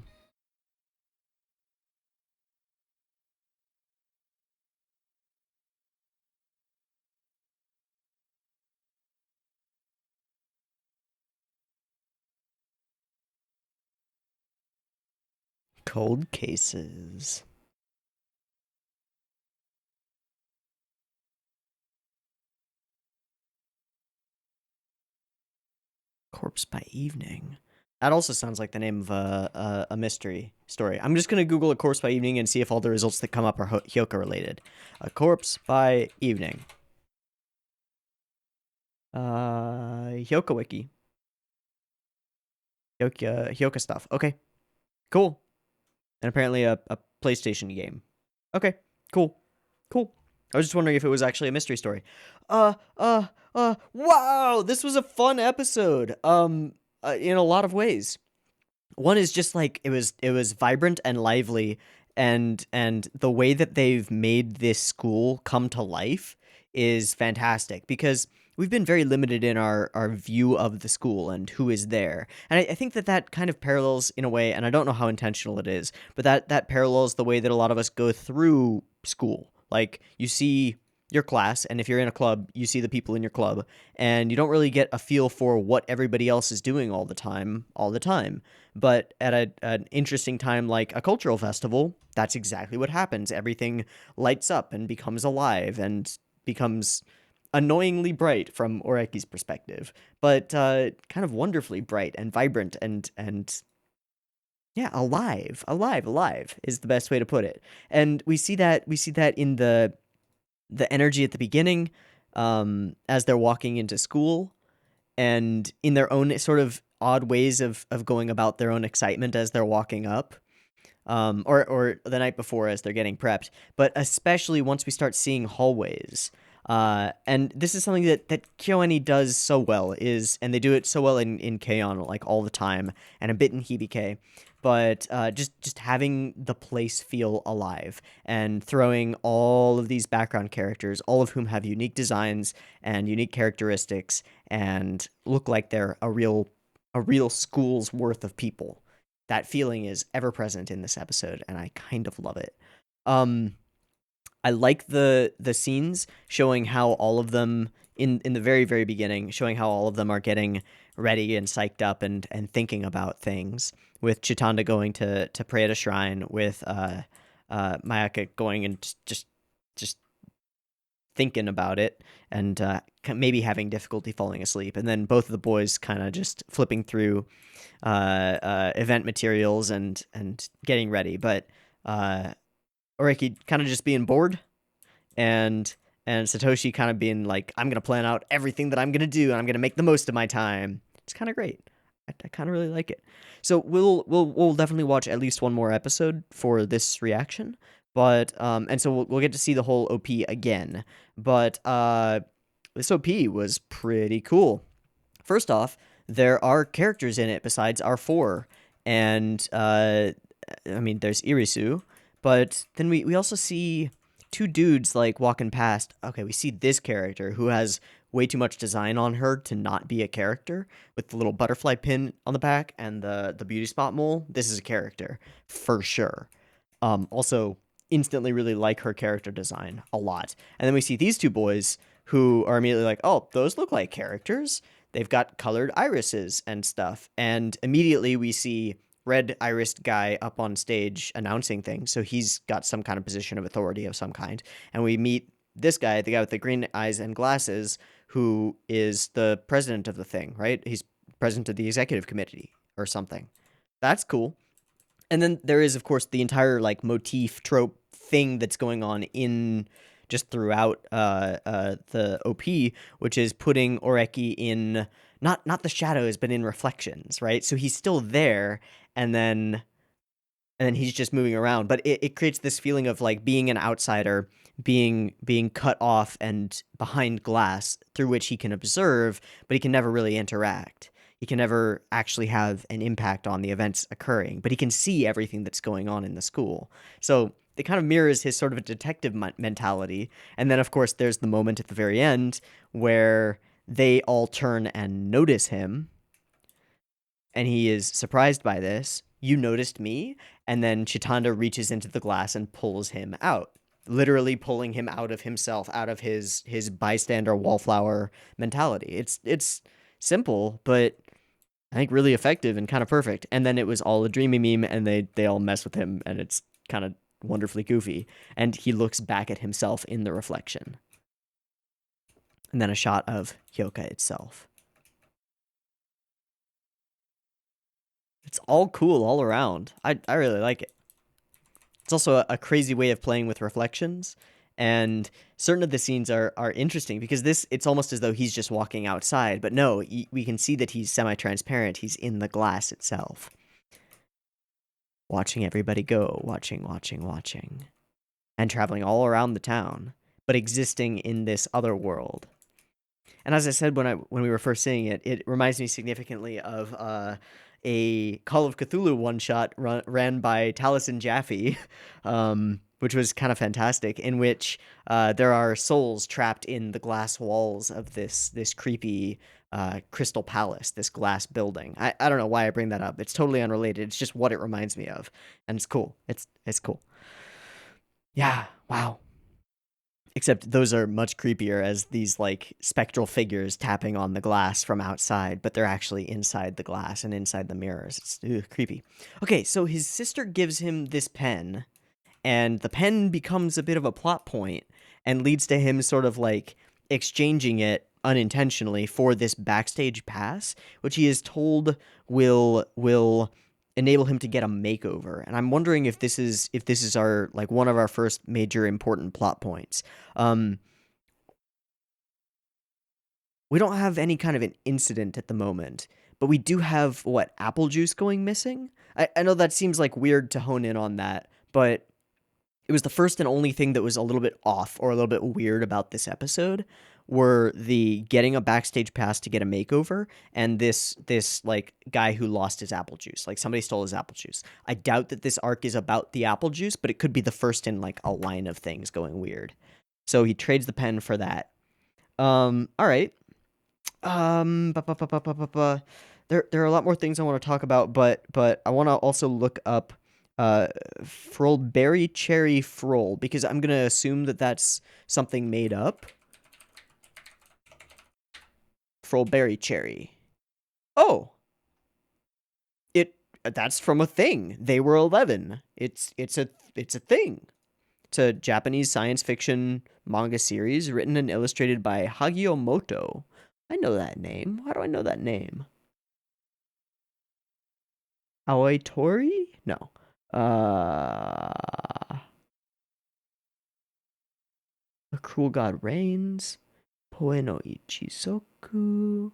Cold cases. Corpse by Evening. That also sounds like the name of a mystery story. I'm just gonna Google A Corpse by Evening and see if all the results that come up are Hyouka related. A Corpse by Evening. Hyouka wiki. Hyouka stuff. Okay, cool. And apparently a PlayStation game. Okay, cool. I was just wondering if it was actually a mystery story. Wow, this was a fun episode. In a lot of ways. One is just like it was vibrant and lively, and the way that they've made this school come to life is fantastic because we've been very limited in our view of the school and who is there. And I think that kind of parallels in a way, and I don't know how intentional it is, but that parallels the way that a lot of us go through school. Like, you see your class, and if you're in a club, you see the people in your club, and you don't really get a feel for what everybody else is doing all the time. But at an interesting time like a cultural festival, that's exactly what happens. Everything lights up and becomes alive and becomes annoyingly bright from Oreki's perspective, but kind of wonderfully bright and vibrant and yeah, alive is the best way to put it. And we see that in the energy at the beginning, as they're walking into school, and in their own sort of odd ways of going about their own excitement as they're walking up, or the night before as they're getting prepped, but especially once we start seeing hallways. And this is something that KyoAni does so well, and they do it so well in K-On! Like all the time, and a bit in Hibike, but just having the place feel alive and throwing all of these background characters, all of whom have unique designs and unique characteristics and look like they're a real school's worth of people. That feeling is ever present in this episode, and I kind of love it. I like the scenes showing how all of them in the very, very beginning, showing how all of them are getting ready and psyched up and thinking about things. With Chitanda going to pray at a shrine, with Mayaka going and just thinking about it and maybe having difficulty falling asleep, and then both of the boys kind of just flipping through event materials and getting ready, but Oreki kind of just being bored, and Satoshi kind of being like, I'm gonna plan out everything that I'm gonna do, and I'm gonna make the most of my time. It's kind of great. I kind of really like it. So we'll definitely watch at least one more episode for this reaction. But and so we'll get to see the whole OP again. But this OP was pretty cool. First off, there are characters in it besides our four, and I mean, there's Irisu, but then we also see two dudes like walking past. Okay, we see this character who has way too much design on her to not be a character, with the little butterfly pin on the back and the beauty spot mole. This is a character for sure. Also, instantly really like her character design a lot. And then we see these two boys who are immediately like, oh, those look like characters. They've got colored irises and stuff. And immediately we see red irised guy up on stage announcing things. So he's got some kind of position of authority of some kind. And we meet this guy, the guy with the green eyes and glasses, who is the president of the thing, right? He's president of the executive committee or something. That's cool. And then there is, of course, the entire like motif trope thing that's going on in just throughout the OP, which is putting Oreki in not the shadows, but in reflections, right? So he's still there, and then he's just moving around. But it creates this feeling of like being an outsider, being cut off and behind glass through which he can observe, but he can never really interact. He can never actually have an impact on the events occurring, but he can see everything that's going on in the school. So it kind of mirrors his sort of a detective mentality. And then, of course, there's the moment at the very end where they all turn and notice him, and he is surprised by this. You noticed me? And then Chitanda reaches into the glass and pulls him out, literally pulling him out of himself, out of his bystander wallflower mentality. It's simple, but I think really effective and kind of perfect. And then it was all a dreamy meme, and they all mess with him, and it's kind of wonderfully goofy. And he looks back at himself in the reflection. And then a shot of Hyouka itself. It's all cool all around. I really like it. It's also a crazy way of playing with reflections. And certain of the scenes are interesting because it's almost as though he's just walking outside. But no, we can see that he's semi-transparent. He's in the glass itself. Watching everybody go. Watching. And traveling all around the town. But existing in this other world. And as I said when we were first seeing it, it reminds me significantly of a Call of Cthulhu one-shot ran by Taliesin Jaffe, which was kind of fantastic, in which there are souls trapped in the glass walls of this creepy crystal palace, this glass building. I don't know why I bring that up. It's totally unrelated. It's just what it reminds me of, and it's cool. It's cool. Yeah, wow. Except those are much creepier as these like spectral figures tapping on the glass from outside, but they're actually inside the glass and inside the mirrors. It's creepy. Okay, so his sister gives him this pen, and the pen becomes a bit of a plot point and leads to him sort of like exchanging it unintentionally for this backstage pass, which he is told will enable him to get a makeover. And I'm wondering if this is our like one of our first major important plot points. We don't have any kind of an incident at the moment, but we do have apple juice going missing. I know that seems like weird to hone in on that, but it was the first and only thing that was a little bit off or a little bit weird about this episode, were the getting a backstage pass to get a makeover and this like guy who lost his apple juice. Like somebody stole his apple juice. I doubt that this arc is about the apple juice, but it could be the first in like a line of things going weird. So he trades the pen for that. All right. There are a lot more things I want to talk about, but I want to also look up Berry Cherry Froll, because I'm gonna assume that that's something made up. Berry Cherry. Oh, that's from a thing. They were 11. It's a thing. It's a Japanese science fiction manga series written and illustrated by Hagiomoto. I know that name. Why do I know that name? Aoi Tori? No. A Cruel God Reigns. Poe no Ichizoku.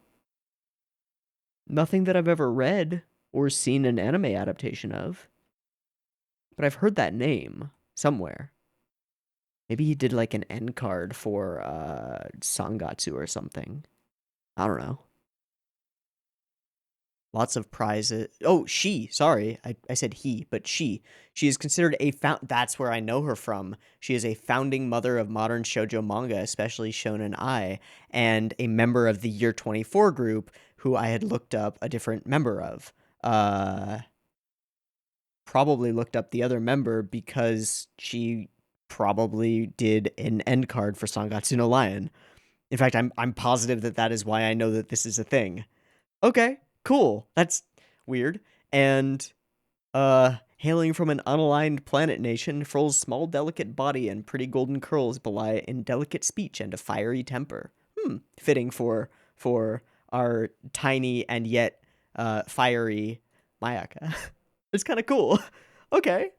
Nothing that I've ever read or seen an anime adaptation of. But I've heard that name somewhere. Maybe he did like an end card for Sangatsu or something. I don't know. Lots of prizes. Oh, she. Sorry, I said he, but she. She is considered a That's where I know her from. She is a founding mother of modern shoujo manga, especially Shonen Ai, and a member of the Year 24 group, who I had looked up a different member of. Probably looked up the other member because she probably did an end card for Sangatsu no Lion. In fact, I'm positive that is why I know that this is a thing. Okay, cool. That's weird. And hailing from an unaligned planet nation, Froll's small delicate body and pretty golden curls belie indelicate speech and a fiery temper. Fitting for our tiny and yet fiery Mayaka. It's kind of cool. Okay.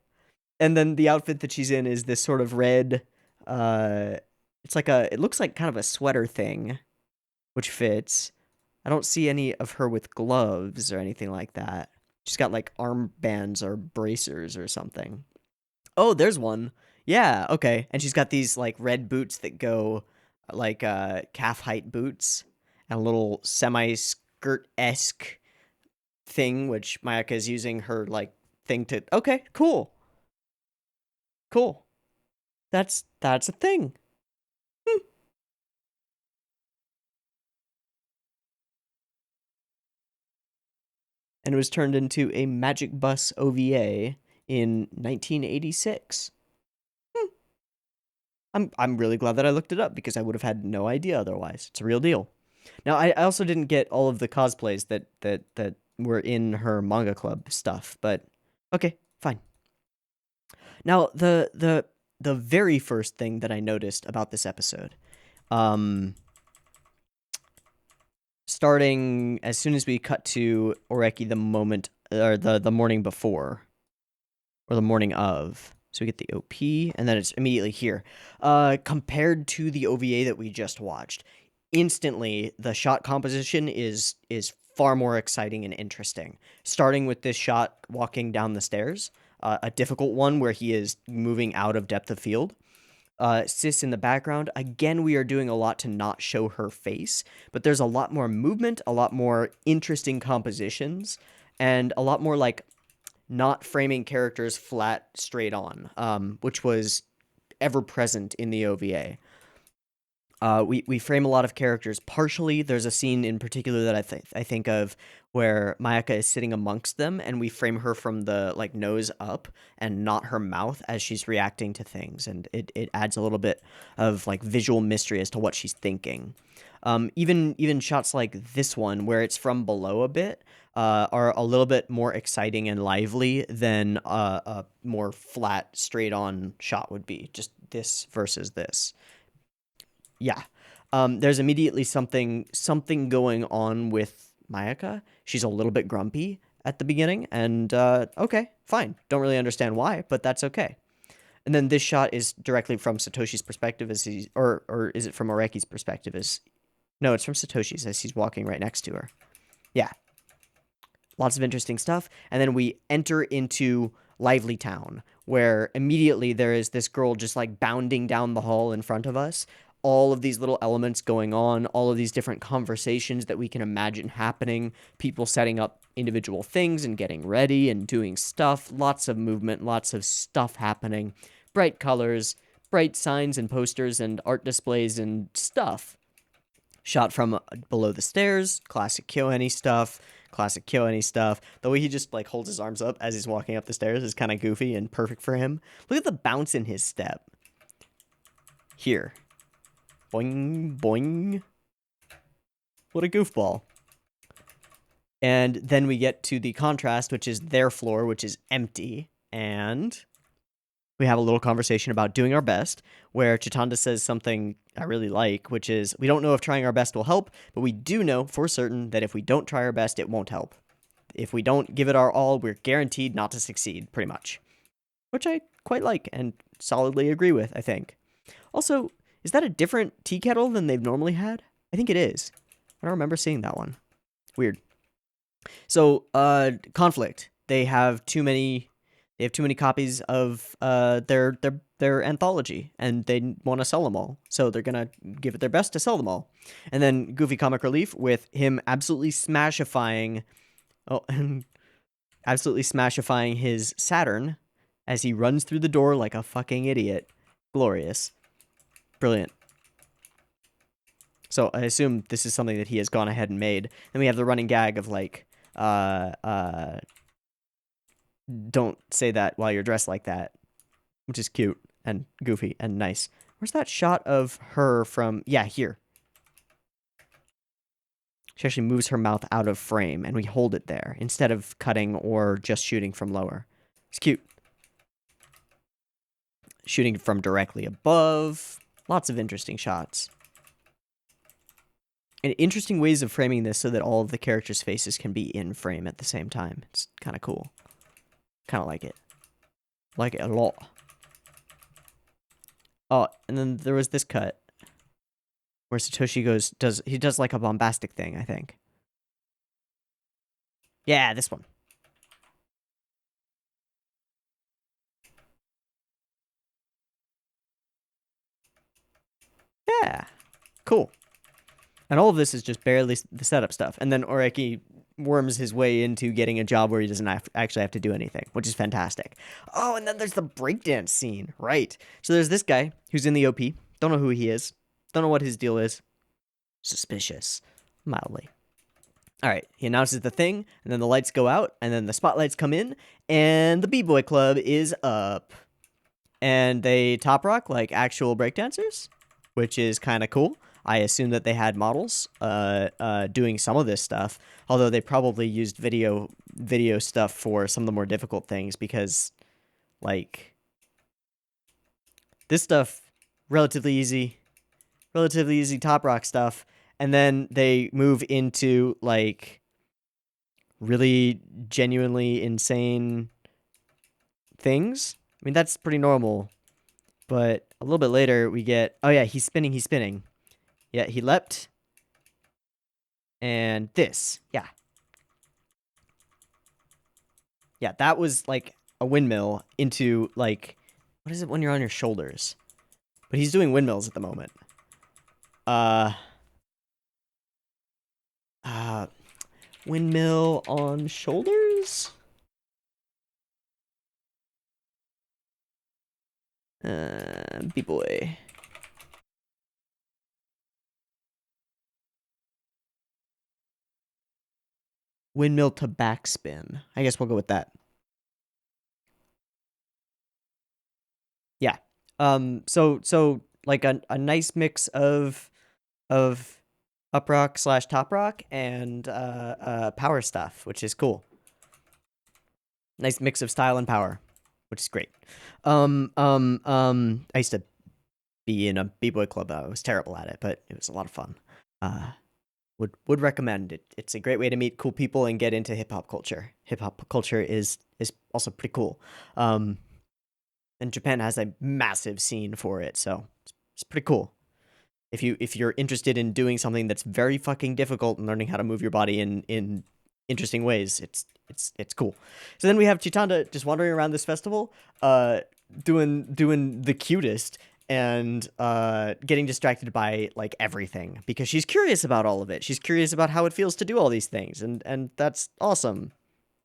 And then the outfit that she's in is this sort of red it looks like kind of a sweater thing, which fits. I don't see any of her with gloves or anything like that. She's got like armbands or bracers or something. Oh, there's one. Yeah, okay. And she's got these like red boots that go like calf height boots and a little semi-skirt-esque thing, which Mayaka is using her like thing to. Okay, cool. Cool. That's a thing. And it was turned into a Magic Bus OVA in 1986. I'm really glad that I looked it up because I would have had no idea otherwise. It's a real deal. Now I also didn't get all of the cosplays that were in her manga club stuff, but okay, fine. Now the very first thing that I noticed about this episode, starting as soon as we cut to Oreki the moment or the morning before or the morning of. So we get the OP, and then it's immediately here. Compared to the OVA that we just watched, instantly the shot composition is far more exciting and interesting. Starting with this shot walking down the stairs, a difficult one where he is moving out of depth of field. Sis in the background, again, we are doing a lot to not show her face, but there's a lot more movement, a lot more interesting compositions, and a lot more like not framing characters flat straight on, which was ever present in the OVA. We frame a lot of characters partially. There's a scene in particular that I think of where Mayaka is sitting amongst them, and we frame her from the like nose up and not her mouth as she's reacting to things, and it adds a little bit of like visual mystery as to what she's thinking. Even shots like this one where it's from below a bit are a little bit more exciting and lively than a more flat straight on shot would be. Just this versus this. Yeah. There's immediately something going on with Mayaka. She's a little bit grumpy at the beginning, and okay, fine. Don't really understand why, but that's okay. And then this shot is directly from Satoshi's perspective as he's, or is it from Oreki's perspective as, no, it's from Satoshi's as he's walking right next to her. Yeah. Lots of interesting stuff. And then we enter into Lively Town, where immediately there is this girl just like bounding down the hall in front of us. All of these little elements going on, all of these different conversations that we can imagine happening, people setting up individual things and getting ready and doing stuff, lots of movement, lots of stuff happening, bright colors, bright signs and posters and art displays and stuff. Shot from below the stairs, classic KyoAni stuff. The way he just like holds his arms up as he's walking up the stairs is kind of goofy and perfect for him. Look at the bounce in his step. Here. Boing, boing. What a goofball. And then we get to the contrast, which is their floor, which is empty. And we have a little conversation about doing our best, where Chitanda says something I really like, which is, we don't know if trying our best will help, but we do know for certain that if we don't try our best, it won't help. If we don't give it our all, we're guaranteed not to succeed, pretty much. Which I quite like and solidly agree with, I think. Also, is that a different tea kettle than they've normally had? I think it is. I don't remember seeing that one. Weird. So, conflict. They have too many copies of their anthology, and they want to sell them all. So they're gonna give it their best to sell them all. And then Goofy Comic Relief with him absolutely smashifying his Saturn as he runs through the door like a fucking idiot. Glorious. Brilliant. So I assume this is something that he has gone ahead and made. Then we have the running gag of like, don't say that while you're dressed like that, which is cute and goofy and nice. Where's that shot of her from? Yeah, here. She actually moves her mouth out of frame, and we hold it there instead of cutting or just shooting from lower. It's cute. Shooting from directly above. Lots of interesting shots. And interesting ways of framing this so that all of the characters' faces can be in frame at the same time. It's kind of cool. Kind of like it. Like it a lot. Oh, and then there was this cut where Satoshi does like a bombastic thing, I think. Yeah, this one. Yeah. Cool. And all of this is just barely the setup stuff. And then Oreki worms his way into getting a job where he doesn't actually have to do anything, which is fantastic. Oh, and then there's the breakdance scene. Right. So there's this guy who's in the OP. Don't know who he is. Don't know what his deal is. Suspicious. Mildly. All right. He announces the thing, and then the lights go out, and then the spotlights come in, and the B-Boy Club is up. And they top rock like actual breakdancers, which is kind of cool. I assume that they had models doing some of this stuff, although they probably used video stuff for some of the more difficult things because, like, this stuff, relatively easy top rock stuff, and then they move into, like, really genuinely insane things. I mean, that's pretty normal, but a little bit later we get, oh yeah, he's spinning. Yeah, he leapt. And this. Yeah. Yeah, that was like a windmill into like, what is it when you're on your shoulders? But he's doing windmills at the moment. Windmill on shoulders? B-boy. Windmill to backspin. I guess we'll go with that. Yeah. So like a nice mix of up rock / top rock and power stuff, which is cool. Nice mix of style and power, which is great. I used to be in a b-boy club. I was terrible at it, but it was a lot of fun. Would recommend it. It's a great way to meet cool people and get into hip hop culture. Hip hop culture is also pretty cool. And Japan has a massive scene for it, so it's pretty cool. If you're interested in doing something that's very fucking difficult and learning how to move your body in interesting ways, it's cool. So then we have Chitanda just wandering around this festival, doing the cutest and getting distracted by like everything because she's curious about all of it. She's curious about how it feels to do all these things, and that's awesome.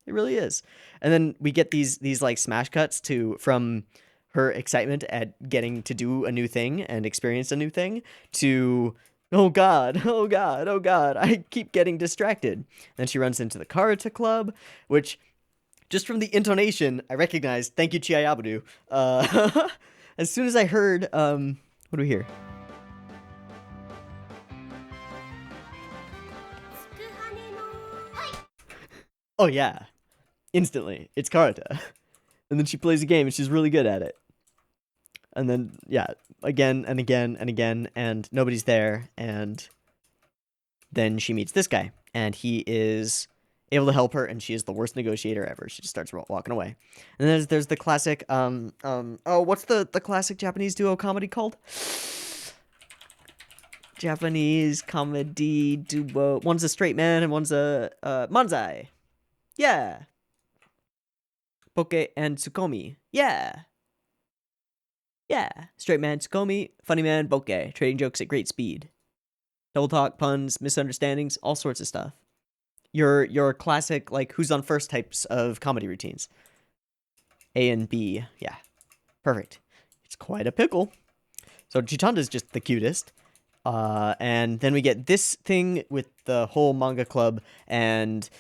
It really is. And then we get these like smash cuts from her excitement at getting to do a new thing and experience a new thing to, oh god, I keep getting distracted. Then she runs into the Karate Club, which, just from the intonation, I recognize, thank you, Chihayafuru. As soon as I heard, what do we hear? Oh yeah, instantly. It's Karata. And then she plays a game and she's really good at it. And then, yeah, again and again and again, and nobody's there. And then she meets this guy, and he is able to help her, and she is the worst negotiator ever. She just starts walking away. And there's the classic, oh, what's the classic Japanese duo comedy called? Japanese comedy duo. One's a straight man and one's a manzai. Yeah. Poke and Tsukomi. Yeah. Yeah. Straight man Tsukomi, funny man Bokeh, trading jokes at great speed. Double talk, puns, misunderstandings, all sorts of stuff. Your classic, like, who's on first types of comedy routines. A and B. Yeah. Perfect. It's quite a pickle. So Chitanda's just the cutest. And then we get this thing with the whole manga club, and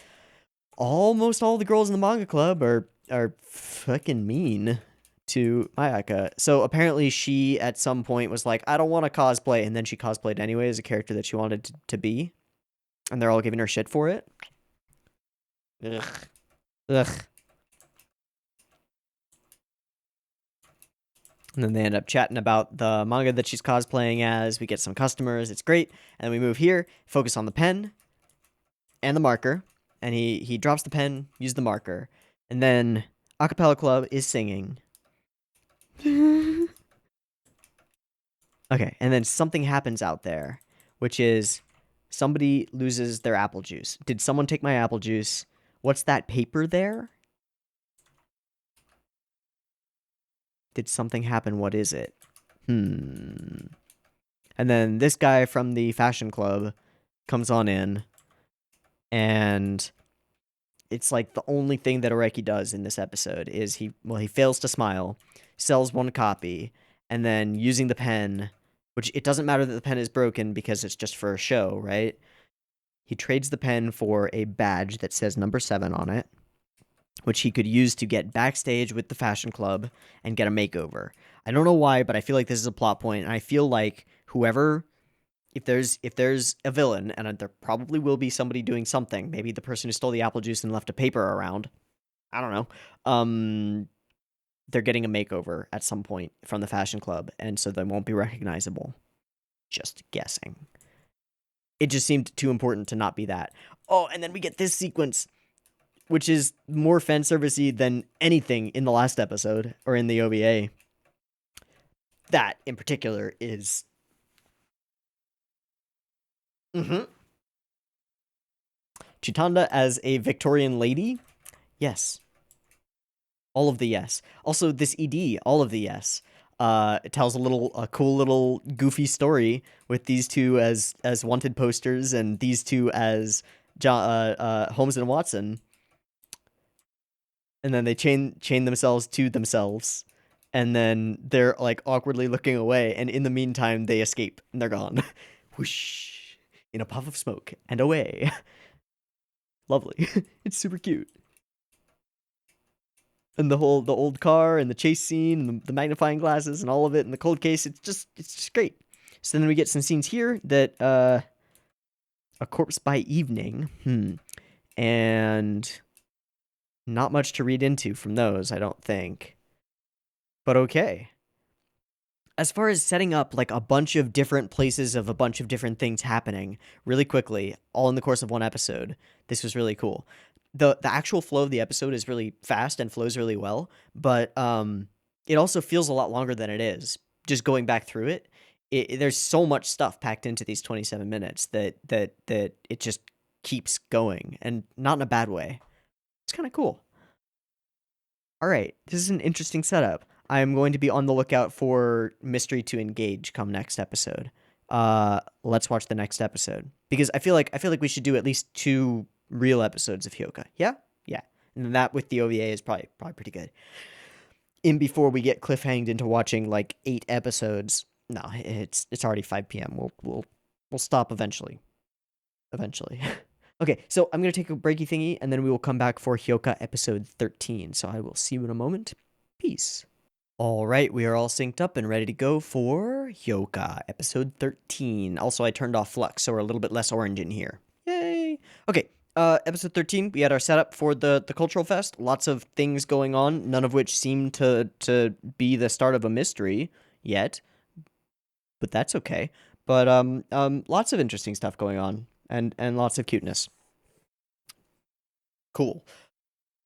almost all the girls in the manga club are fucking mean to Mayaka. So apparently she, at some point, was like, I don't want to cosplay, and then she cosplayed anyway as a character that she wanted to be. And they're all giving her shit for it. Ugh. Ugh. And then they end up chatting about the manga that she's cosplaying as. We get some customers. It's great. And we move here, focus on the pen and the marker. And he drops the pen, use the marker. And then Acapella Club is singing. Okay, and then something happens out there, which is somebody loses their apple juice. Did someone take my apple juice? What's that paper there? Did something happen? What is it? And then this guy from the fashion club comes on in, and it's like the only thing that Areki does in this episode is he fails to smile, sells one copy, and then using the pen, which it doesn't matter that the pen is broken because it's just for a show, right? He trades the pen for a badge that says number 7 on it, which he could use to get backstage with the fashion club and get a makeover. I don't know why, but I feel like this is a plot point, and I feel like whoever, if there's a villain, and there probably will be somebody doing something, maybe the person who stole the apple juice and left a paper around, I don't know, they're getting a makeover at some point from the fashion club, and so they won't be recognizable. Just guessing. It just seemed too important to not be that. Oh, and then we get this sequence, which is more fan servicey than anything in the last episode, or in the OVA. That, in particular, is... Chitanda as a Victorian lady? Yes. All of the yes. Also, this ED, all of the yes. It tells a cool little goofy story with these two as wanted posters and these two as Holmes and Watson. And then they chain themselves to themselves. And then they're like awkwardly looking away, and in the meantime they escape and they're gone. Whoosh. In a puff of smoke and away. Lovely. It's super cute. And the old car and the chase scene and the magnifying glasses and all of it and the cold case, it's just great. So then we get some scenes here that A Corpse by Evening. And not much to read into from those, I don't think. But okay. As far as setting up like a bunch of different places of a bunch of different things happening really quickly, all in the course of one episode, this was really cool. The actual flow of the episode is really fast and flows really well, but it also feels a lot longer than it is. Just going back through it, there's so much stuff packed into these 27 minutes that it just keeps going, and not in a bad way. It's kind of cool. All right, this is an interesting setup. I'm going to be on the lookout for mystery to engage come next episode. Let's watch the next episode, because I feel like we should do at least 2 real episodes of Hyouka. Yeah? Yeah. And that with the OVA is probably pretty good. In before we get cliffhanged into watching like 8 episodes. No, it's already 5 p.m. We'll stop eventually. Eventually. Okay, so I'm going to take a breaky thingy, and then we will come back for Hyouka episode 13. So I will see you in a moment. Peace. All right, we are all synced up and ready to go for Hyouka episode 13. Also, I turned off Flux, so we're a little bit less orange in here. Yay! Okay, Episode 13, we had our setup for the cultural fest. Lots of things going on, none of which seem to be the start of a mystery yet, but that's okay. But lots of interesting stuff going on, and lots of cuteness. Cool.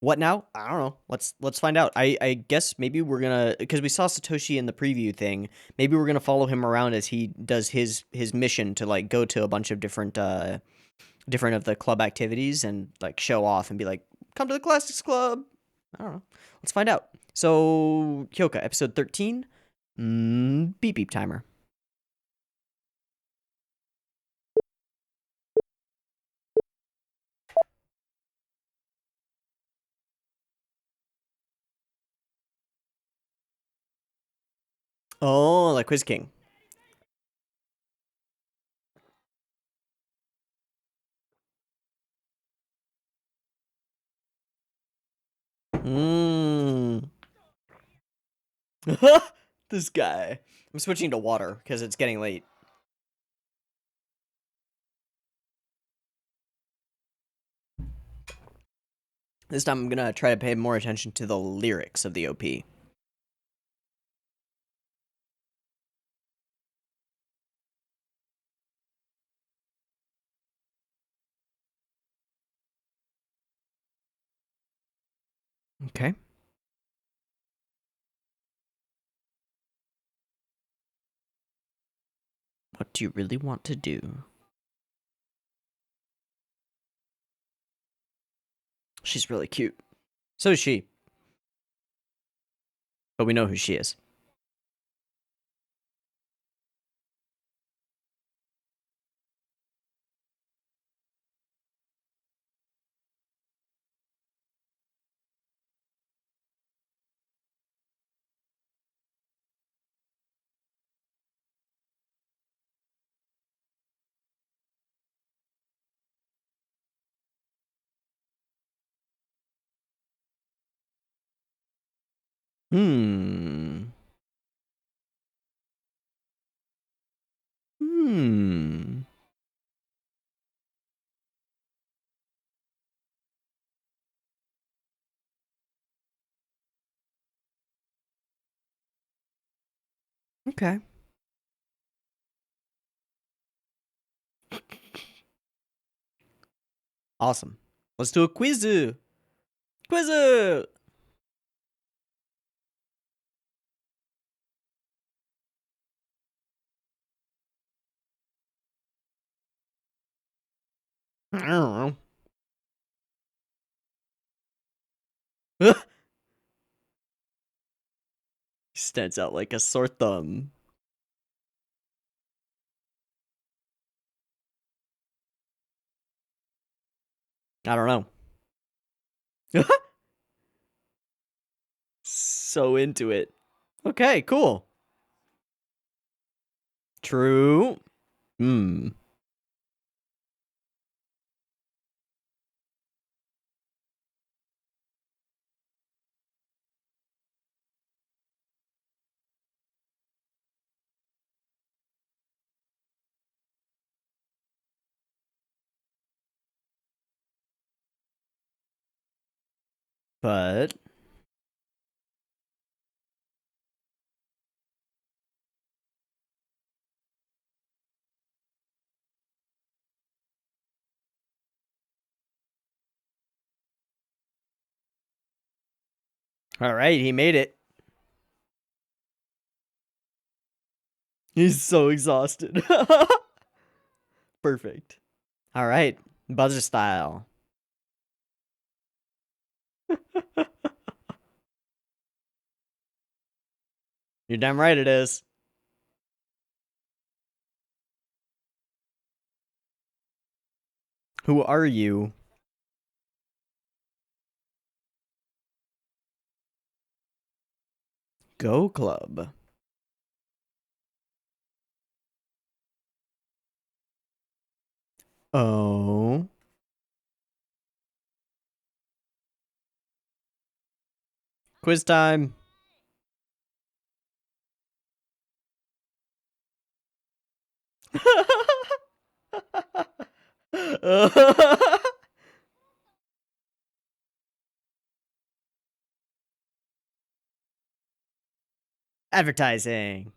What now? I don't know. Let's find out. I guess maybe we're gonna, because we saw Satoshi in the preview thing. Maybe we're gonna follow him around as he does his mission to like go to a bunch of different different of the club activities and like show off and be like, come to the classics club. I don't know. Let's find out. So Hyouka, episode 13. Beep beep timer. Oh, like Quiz King. Mmm. This guy. I'm switching to water because it's getting late. This time I'm gonna try to pay more attention to the lyrics of the OP. Okay. What do you really want to do? She's really cute. So is she. But we know who she is. Hmm. Hmm. Okay. Awesome. Let's do a quiz. Quiz. I don't know. Stands out like a sore thumb. I don't know. So into it. Okay, cool. True. Hmm. But all right, he made it. He's so exhausted. Perfect. All right, buzzer style. You're damn right it is. Who are you? Go Club. Oh. Quiz time. Advertising.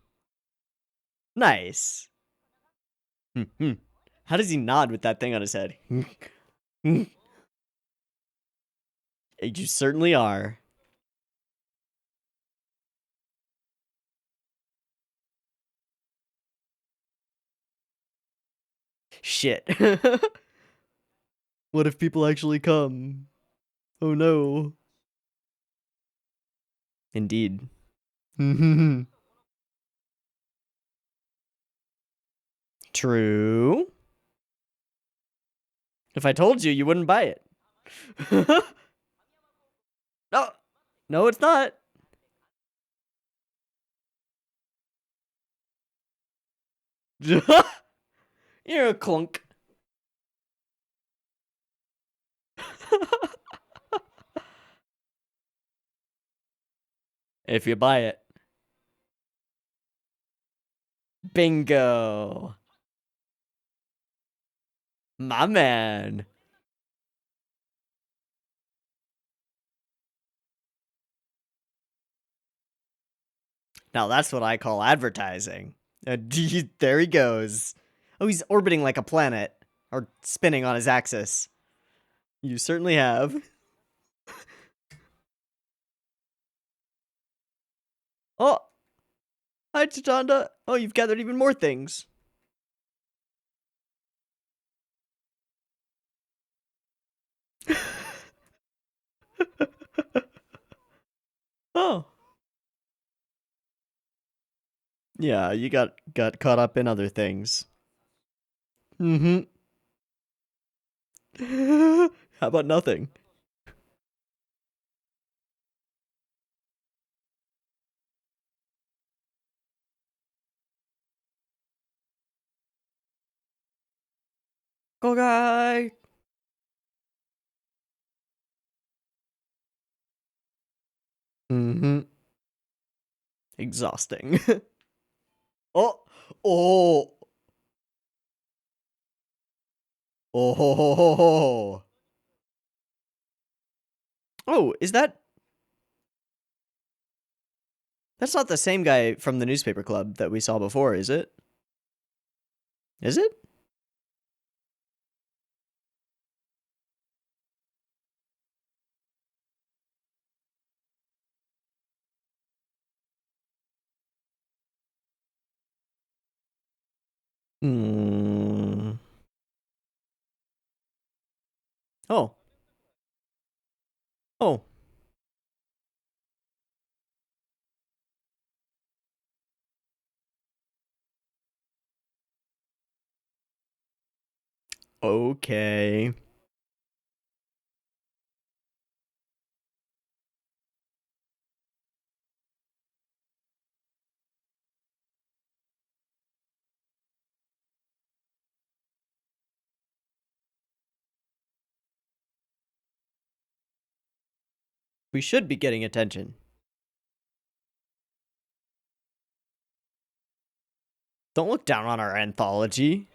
Nice. How does he nod with that thing on his head? You certainly are. Shit. What if people actually come? Oh no. Indeed. True. If I told you, you wouldn't buy it. No. No, it's not. You're a clunk. If you buy it. Bingo. My man. Now that's what I call advertising. There he goes. Oh, he's orbiting like a planet. Or spinning on his axis. You certainly have. Oh! Hi, Tachanda. Oh, you've gathered even more things. Oh. Yeah, you got caught up in other things. Mm-hmm. How about nothing? Go guy! Mm-hmm. Exhausting. Oh! Oh! Oh! Oh, is that... That's not the same guy from the newspaper club that we saw before, is it? Is it? Hmm. Oh. Oh. Okay. We should be getting attention. Don't look down on our anthology.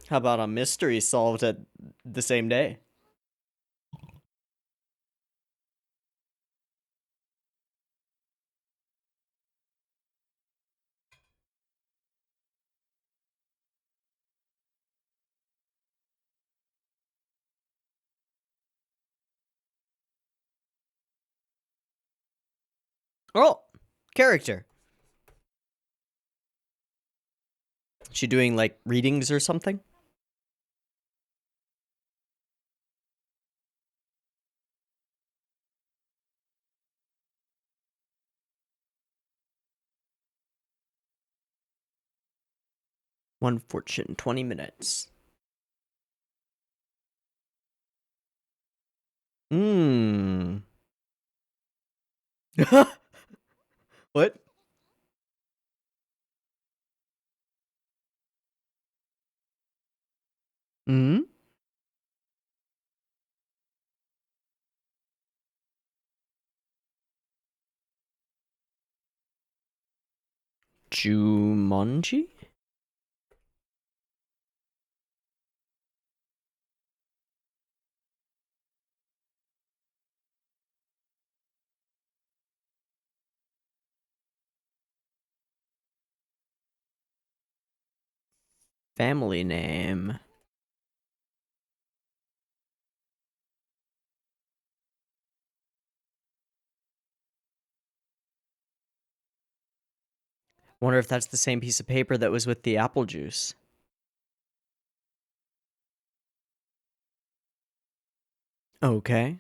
How about a mystery solved at the same day? Oh! Character. She doing, like, readings or something? One fortune, 20 minutes. Mmm. What? Hmm? Jumanji? Family name. Wonder if that's the same piece of paper that was with the apple juice. Okay.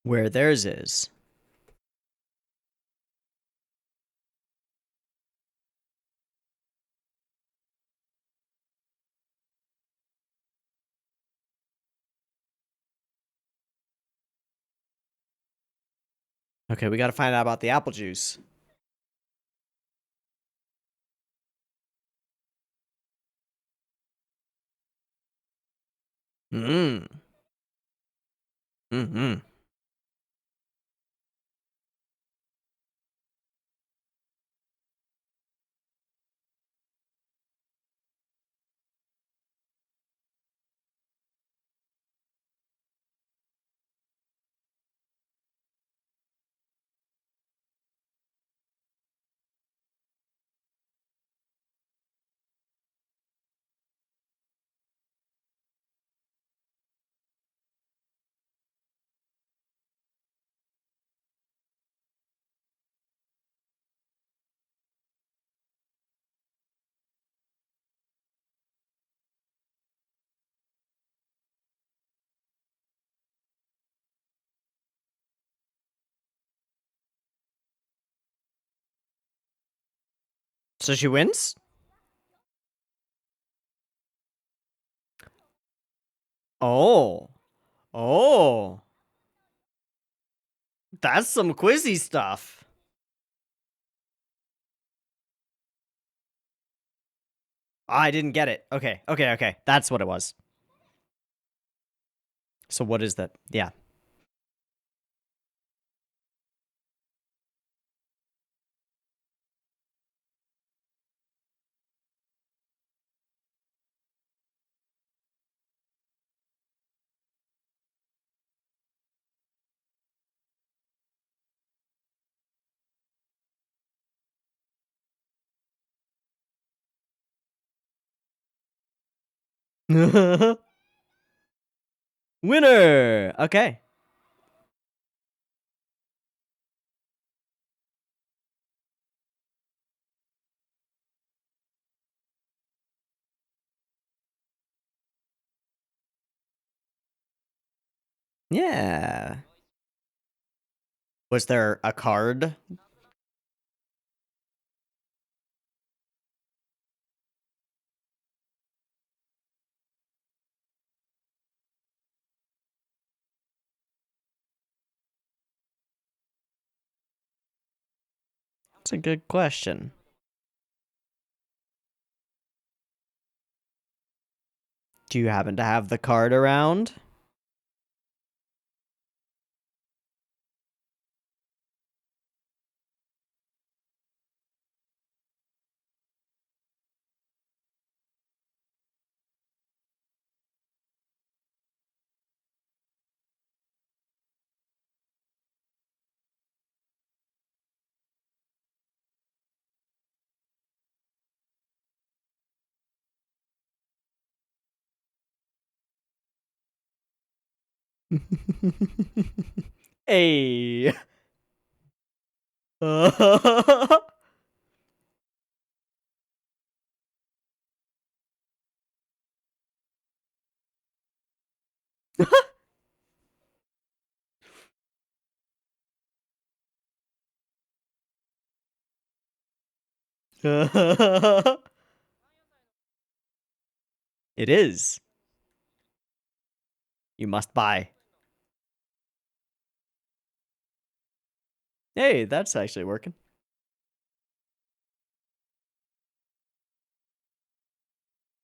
Where theirs is. Okay, we gotta find out about the apple juice. Mm. Mm-hmm. So she wins? Oh. Oh. That's some quizzy stuff. I didn't get it. Okay. Okay. That's what it was. So what is that? Yeah. Winner. Okay. Yeah. Was there a card? That's a good question. Do you happen to have the card around? Hey. It is. You must buy. Hey, that's actually working.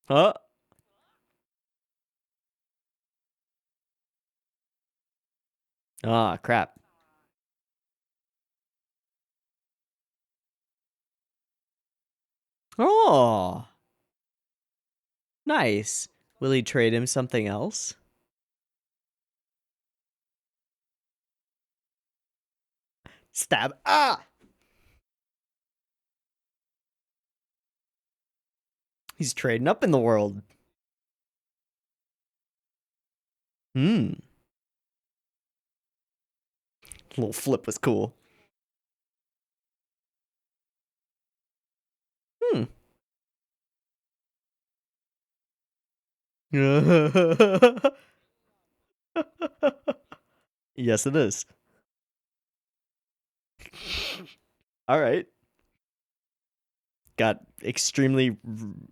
Huh? Ah, crap. Oh, nice. Will he trade him something else? Stab. Ah! He's trading up in the world. Hmm. Little flip was cool. Hmm. Yes, it is. All right. Got extremely,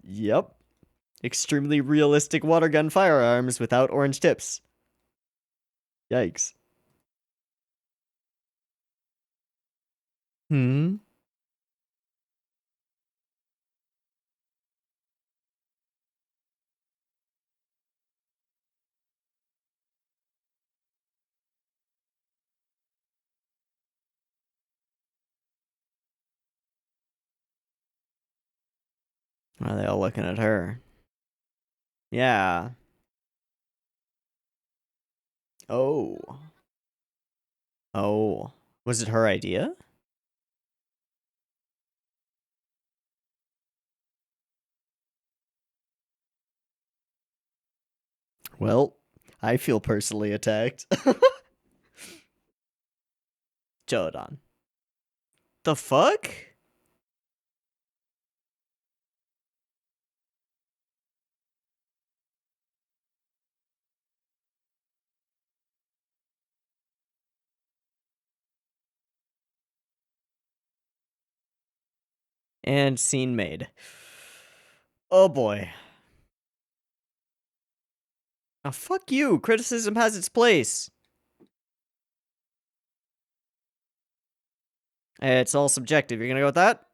yep, extremely realistic water gun firearms without orange tips. Yikes. Hmm. Why are they all looking at her? Yeah. Oh. Oh. Was it her idea? Well, I feel personally attacked. Jodan. The fuck? And scene made. Oh boy. Oh, fuck you. Criticism has its place. It's all subjective. You're gonna go with that?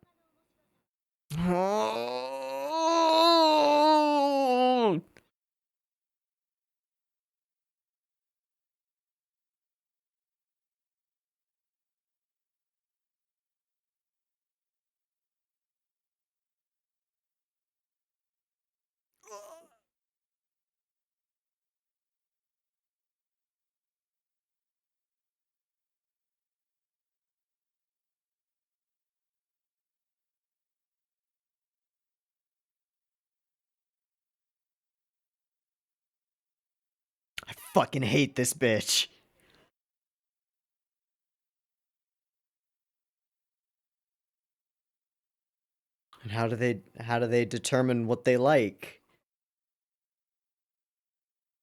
I fucking hate this bitch. And how do they determine what they like?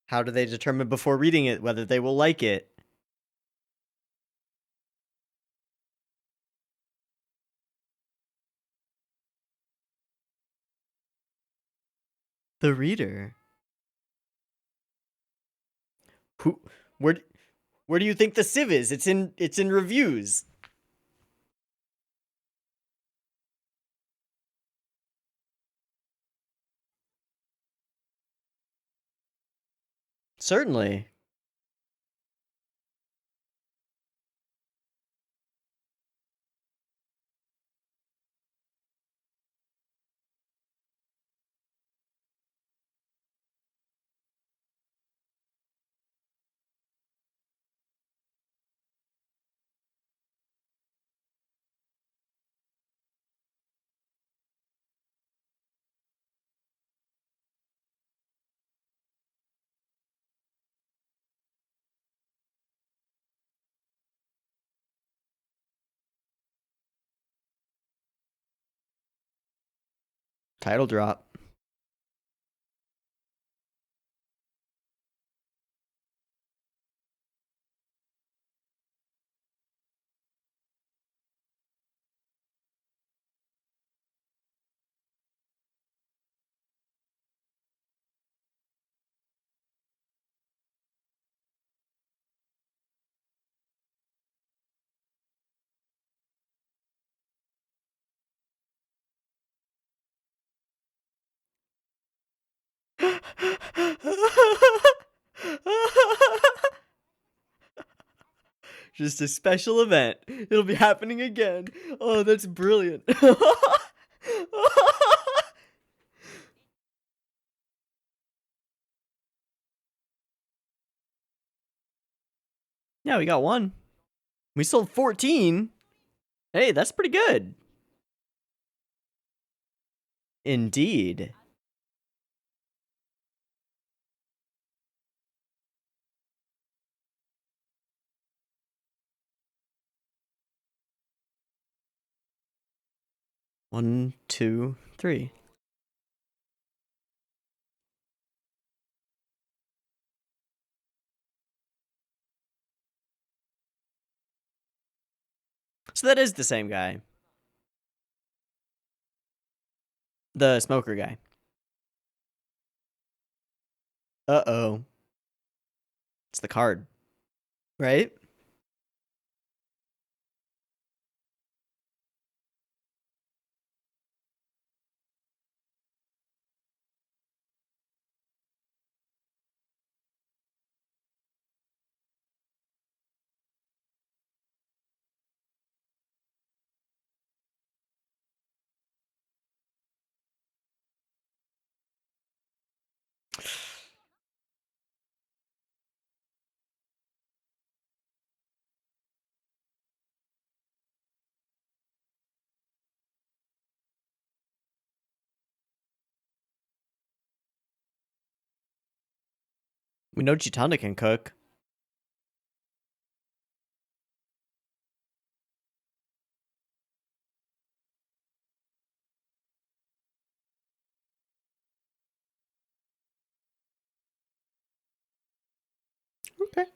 How do they determine before reading it whether they will like it? The reader. Who where where do you think the sieve is? It's in reviews. Certainly. Title drop. Just a special event. It'll be happening again. Oh, that's brilliant. Yeah, we got one. We sold 14. Hey, that's pretty good. Indeed. One, two, three. So that is the same guy. The smoker guy. Uh-oh. It's the card. Right? We know Chitanda can cook. Okay.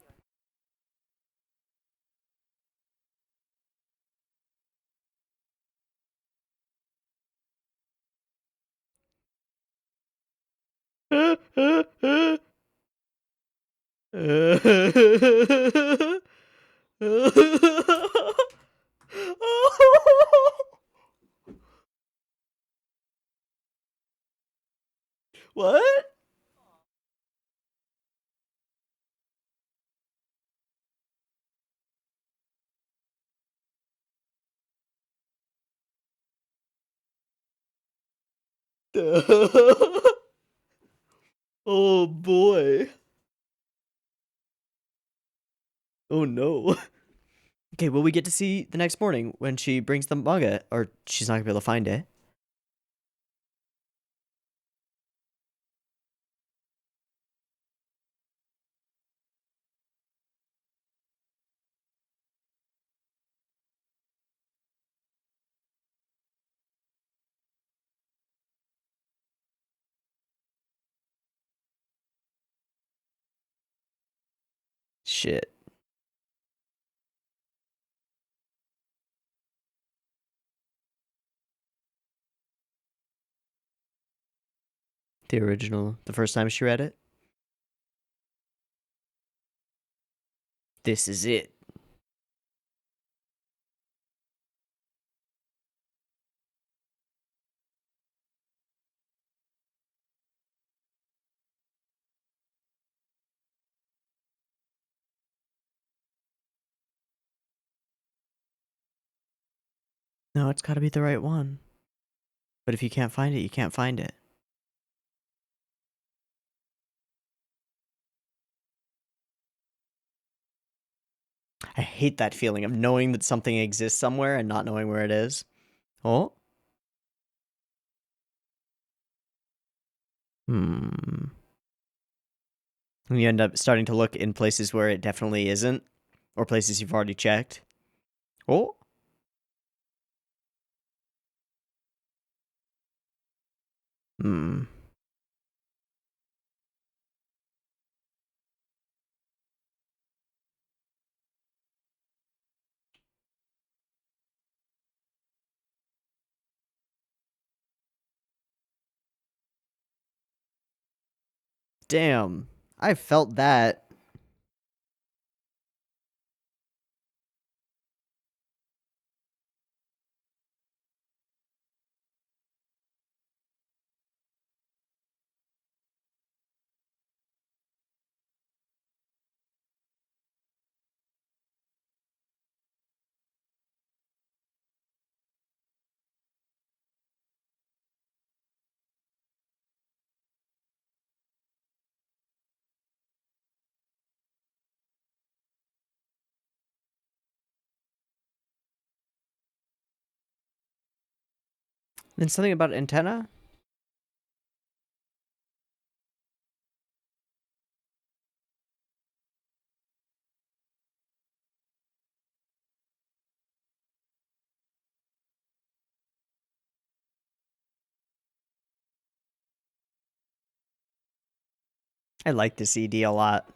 What? Oh boy. Oh no. Okay, will we get to see the next morning when she brings the manga? Or she's not gonna be able to find it? Shit. The original, the first time she read it? This is it. No, it's gotta be the right one. But if you can't find it, you can't find it. I hate that feeling of knowing that something exists somewhere and not knowing where it is. Oh? Hmm. And you end up starting to look in places where it definitely isn't, or places you've already checked. Oh? Hmm. Damn. I felt that. Then something about antenna? I like the CD a lot.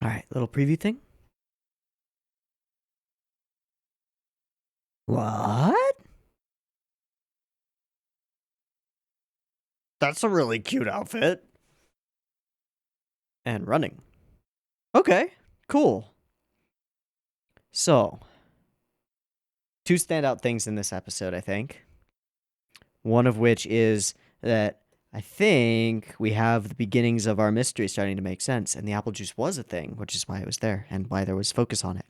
All right, little preview thing. What? That's a really cute outfit. And running. Okay, cool. So, two standout things in this episode, I think. One of which is that I think we have the beginnings of our mystery starting to make sense, and the apple juice was a thing, which is why it was there and why there was focus on it.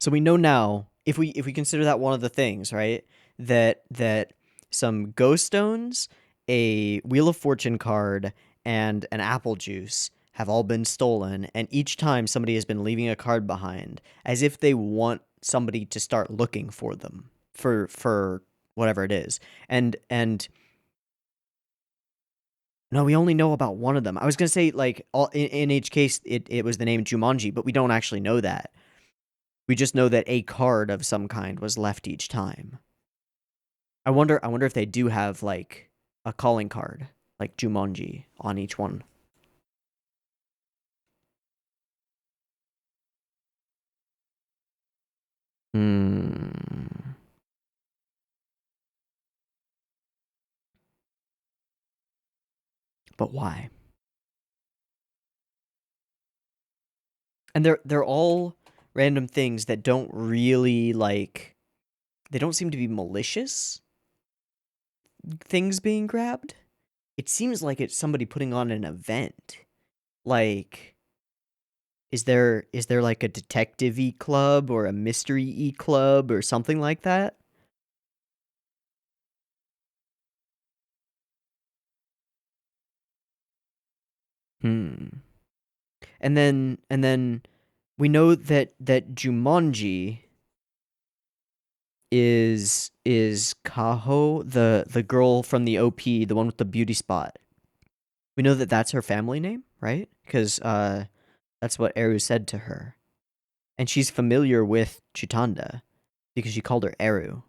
So we know now, if we consider that one of the things, right, that some ghost stones, a Wheel of Fortune card, and an apple juice have all been stolen, and each time somebody has been leaving a card behind, as if they want somebody to start looking for them for whatever it is. And no, we only know about one of them. I was gonna say like in each case it was the name Jumanji, but we don't actually know that. We just know that a card of some kind was left each time. I wonder if they do have like a calling card, like Jumanji, on each one. Hmm. But why? And they're all random things that don't really like they don't seem to be malicious things being grabbed. It seems like it's somebody putting on an event. Like is there like a detective-y club or a mystery-y club or something like that? Hmm. And then we know that Jumanji is Kaho, the girl from the OP, the one with the beauty spot. We know that that's her family name, right? Because that's what Eru said to her, and she's familiar with Chitanda because she called her Eru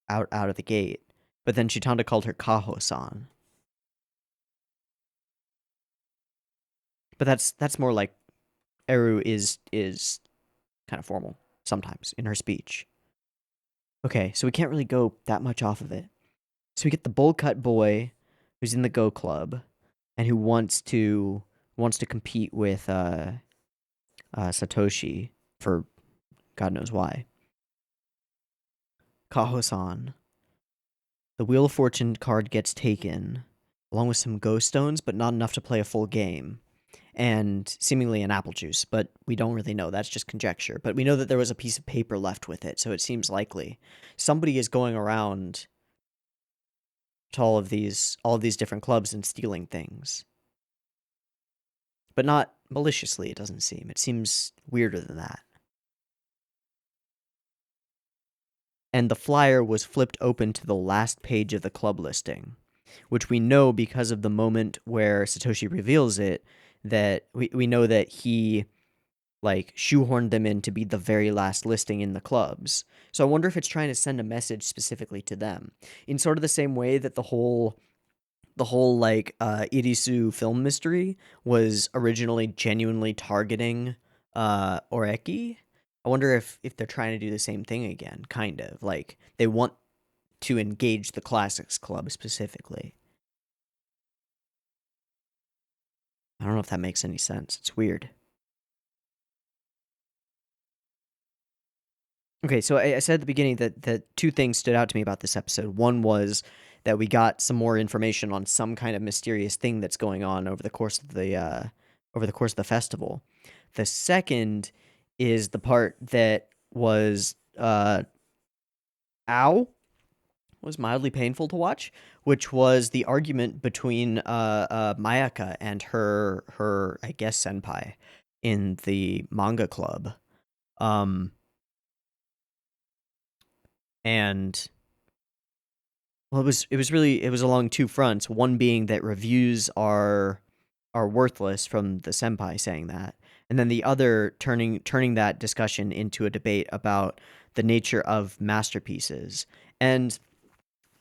out of the gate. But then Chitanda called her Kaho-san. But that's more like Eru is kind of formal sometimes in her speech. Okay, so we can't really go that much off of it. So we get the bowl cut boy who's in the Go Club and who wants to compete with Satoshi for God knows why. Kaho-san. The Wheel of Fortune card gets taken, along with some ghost stones, but not enough to play a full game, and seemingly an apple juice, but we don't really know. That's just conjecture. But we know that there was a piece of paper left with it, so it seems likely. Somebody is going around to all of these different clubs and stealing things. But not maliciously, it doesn't seem. It seems weirder than that. And the flyer was flipped open to the last page of the club listing, which we know because of the moment where Satoshi reveals it, that we know that he like shoehorned them in to be the very last listing in the clubs. So I wonder if it's trying to send a message specifically to them in sort of the same way that the whole like Irisu film mystery was originally genuinely targeting Oreki. I wonder if they're trying to do the same thing again, kind of. Like they want to engage the Classics Club specifically. I don't know if that makes any sense. It's weird. Okay, so I said at the beginning that two things stood out to me about this episode. One was that we got some more information on some kind of mysterious thing that's going on over the course of the festival. The second is the part that was ow was mildly painful to watch, which was the argument between Mayaka and her I guess senpai in the manga club. Um and well, it was along two fronts. One being that reviews are worthless from the senpai saying that, and then the other turning that discussion into a debate about the nature of masterpieces. And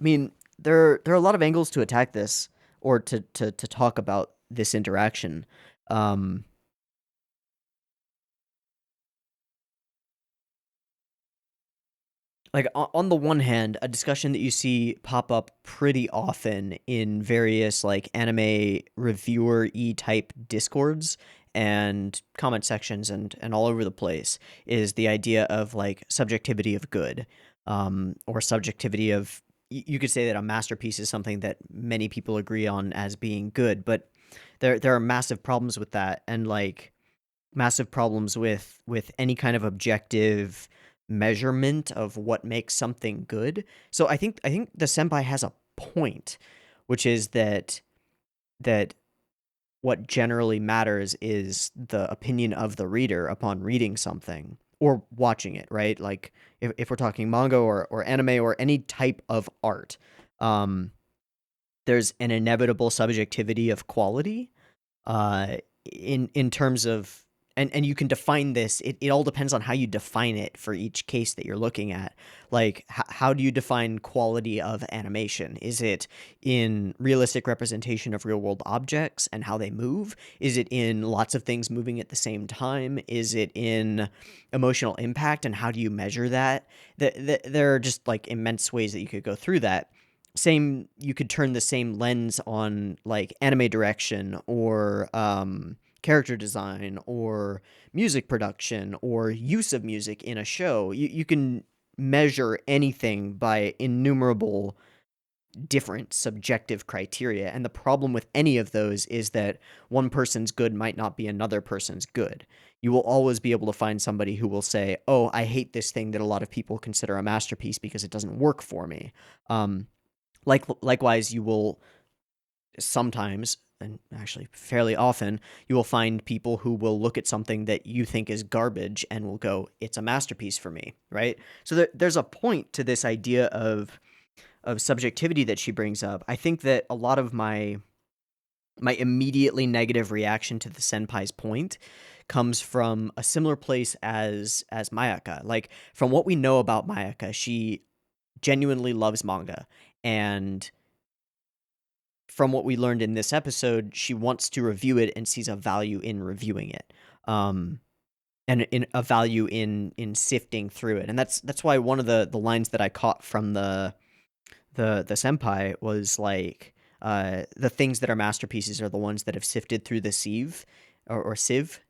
I mean, there are a lot of angles to attack this or to talk about this interaction. Um, like on the one hand, a discussion that you see pop up pretty often in various like anime reviewer type discords and comment sections and all over the place is the idea of like subjectivity of good, or subjectivity of you could say that a masterpiece is something that many people agree on as being good, but there are massive problems with that, and like massive problems with any kind of objective measurement of what makes something good. So I think the senpai has a point, which is that what generally matters is the opinion of the reader upon reading something or watching it, right? Like if we're talking manga or anime or any type of art, um, there's an inevitable subjectivity of quality, uh, in terms of and you can define this. It all depends on how you define it for each case that you're looking at. Like, how do you define quality of animation? Is it in realistic representation of real world objects and how they move? Is it in lots of things moving at the same time? Is it in emotional impact, and how do you measure that? There are just like immense ways that you could go through that. Same, you could turn the same lens on like anime direction or character design or music production or use of music in a show. You can measure anything by innumerable different subjective criteria, and the problem with any of those is that one person's good might not be another person's good. You will always be able to find somebody who will say, oh, I hate this thing that a lot of people consider a masterpiece because it doesn't work for me. Likewise, you will sometimes, and actually fairly often, you will find people who will look at something that you think is garbage and will go, it's a masterpiece for me, right? So there's a point to this idea of subjectivity that she brings up. I think that a lot of my immediately negative reaction to the senpai's point comes from a similar place as Mayaka. Like, from what we know about Mayaka, she genuinely loves manga, and from what we learned in this episode, she wants to review it and sees a value in reviewing it, and in a value in sifting through it. And that's why one of the lines that I caught from the senpai was like, the things that are masterpieces are the ones that have sifted through the sieve, or sieve,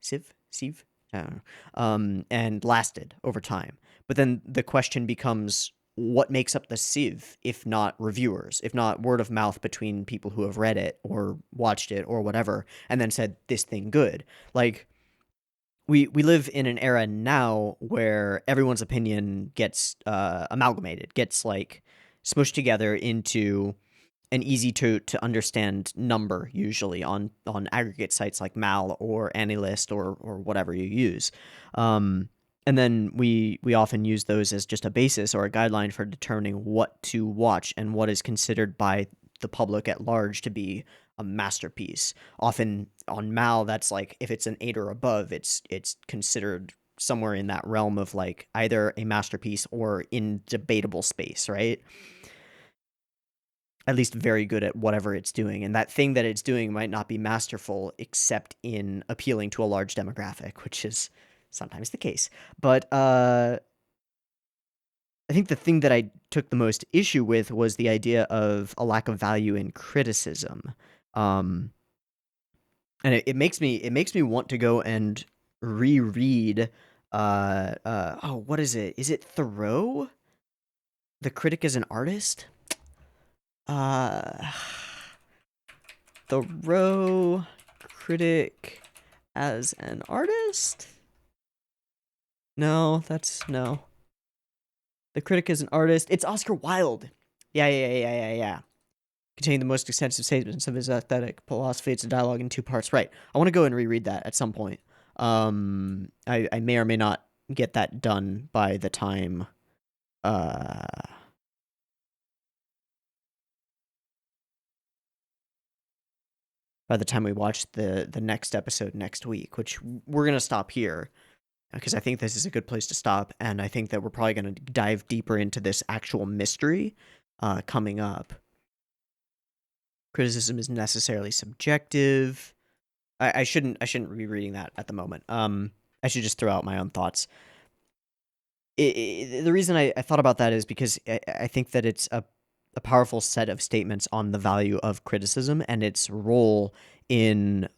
I don't know, and lasted over time. But then the question becomes, what makes up the sieve if not reviewers, if not word of mouth between people who have read it or watched it or whatever, and then said this thing good? Like, we live in an era now where everyone's opinion gets amalgamated, gets like smushed together into an easy to understand number, usually on aggregate sites like Mal or AniList or whatever you use. And then we often use those as just a basis or a guideline for determining what to watch and what is considered by the public at large to be a masterpiece. Often on Mal, that's like, if it's an 8 or above, it's considered somewhere in that realm of like either a masterpiece or in debatable space, right? At least very good at whatever it's doing. And that thing that it's doing might not be masterful except in appealing to a large demographic, which is sometimes the case. But I think the thing that I took the most issue with was the idea of a lack of value in criticism. Um, and it makes me want to go and reread oh, what is it? Is it Thoreau? The Critic as an Artist? Uh, the row critic as an artist? No, no. The critic is an artist. It's Oscar Wilde. Yeah. Containing the most extensive statements of his aesthetic philosophy. It's a dialogue in 2 parts. Right. I want to go and reread that at some point. I may or may not get that done by the time we watch the next episode next week, which we're going to stop here because I think this is a good place to stop, and I think that we're probably going to dive deeper into this actual mystery coming up. Criticism is necessarily subjective. I shouldn't be reading that at the moment. I should just throw out my own thoughts. The reason I thought about that is because I think that it's a powerful set of statements on the value of criticism and its role in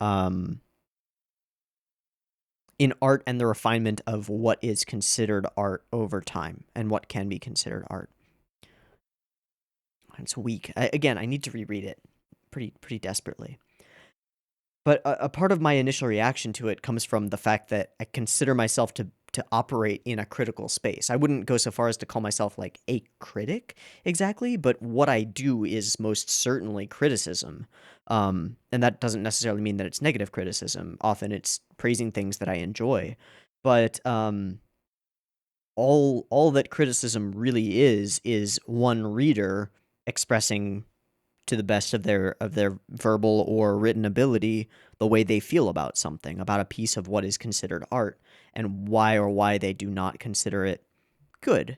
art and the refinement of what is considered art over time and what can be considered art. It's weak. Again, I need to reread it pretty desperately. But a part of my initial reaction to it comes from the fact that I consider myself to operate in a critical space. I wouldn't go so far as to call myself like a critic exactly, but what I do is most certainly criticism. And that doesn't necessarily mean that it's negative criticism. Often it's praising things that I enjoy. But all that criticism really is one reader expressing to the best of their verbal or written ability the way they feel about something, about a piece of what is considered art, and why they do not consider it good.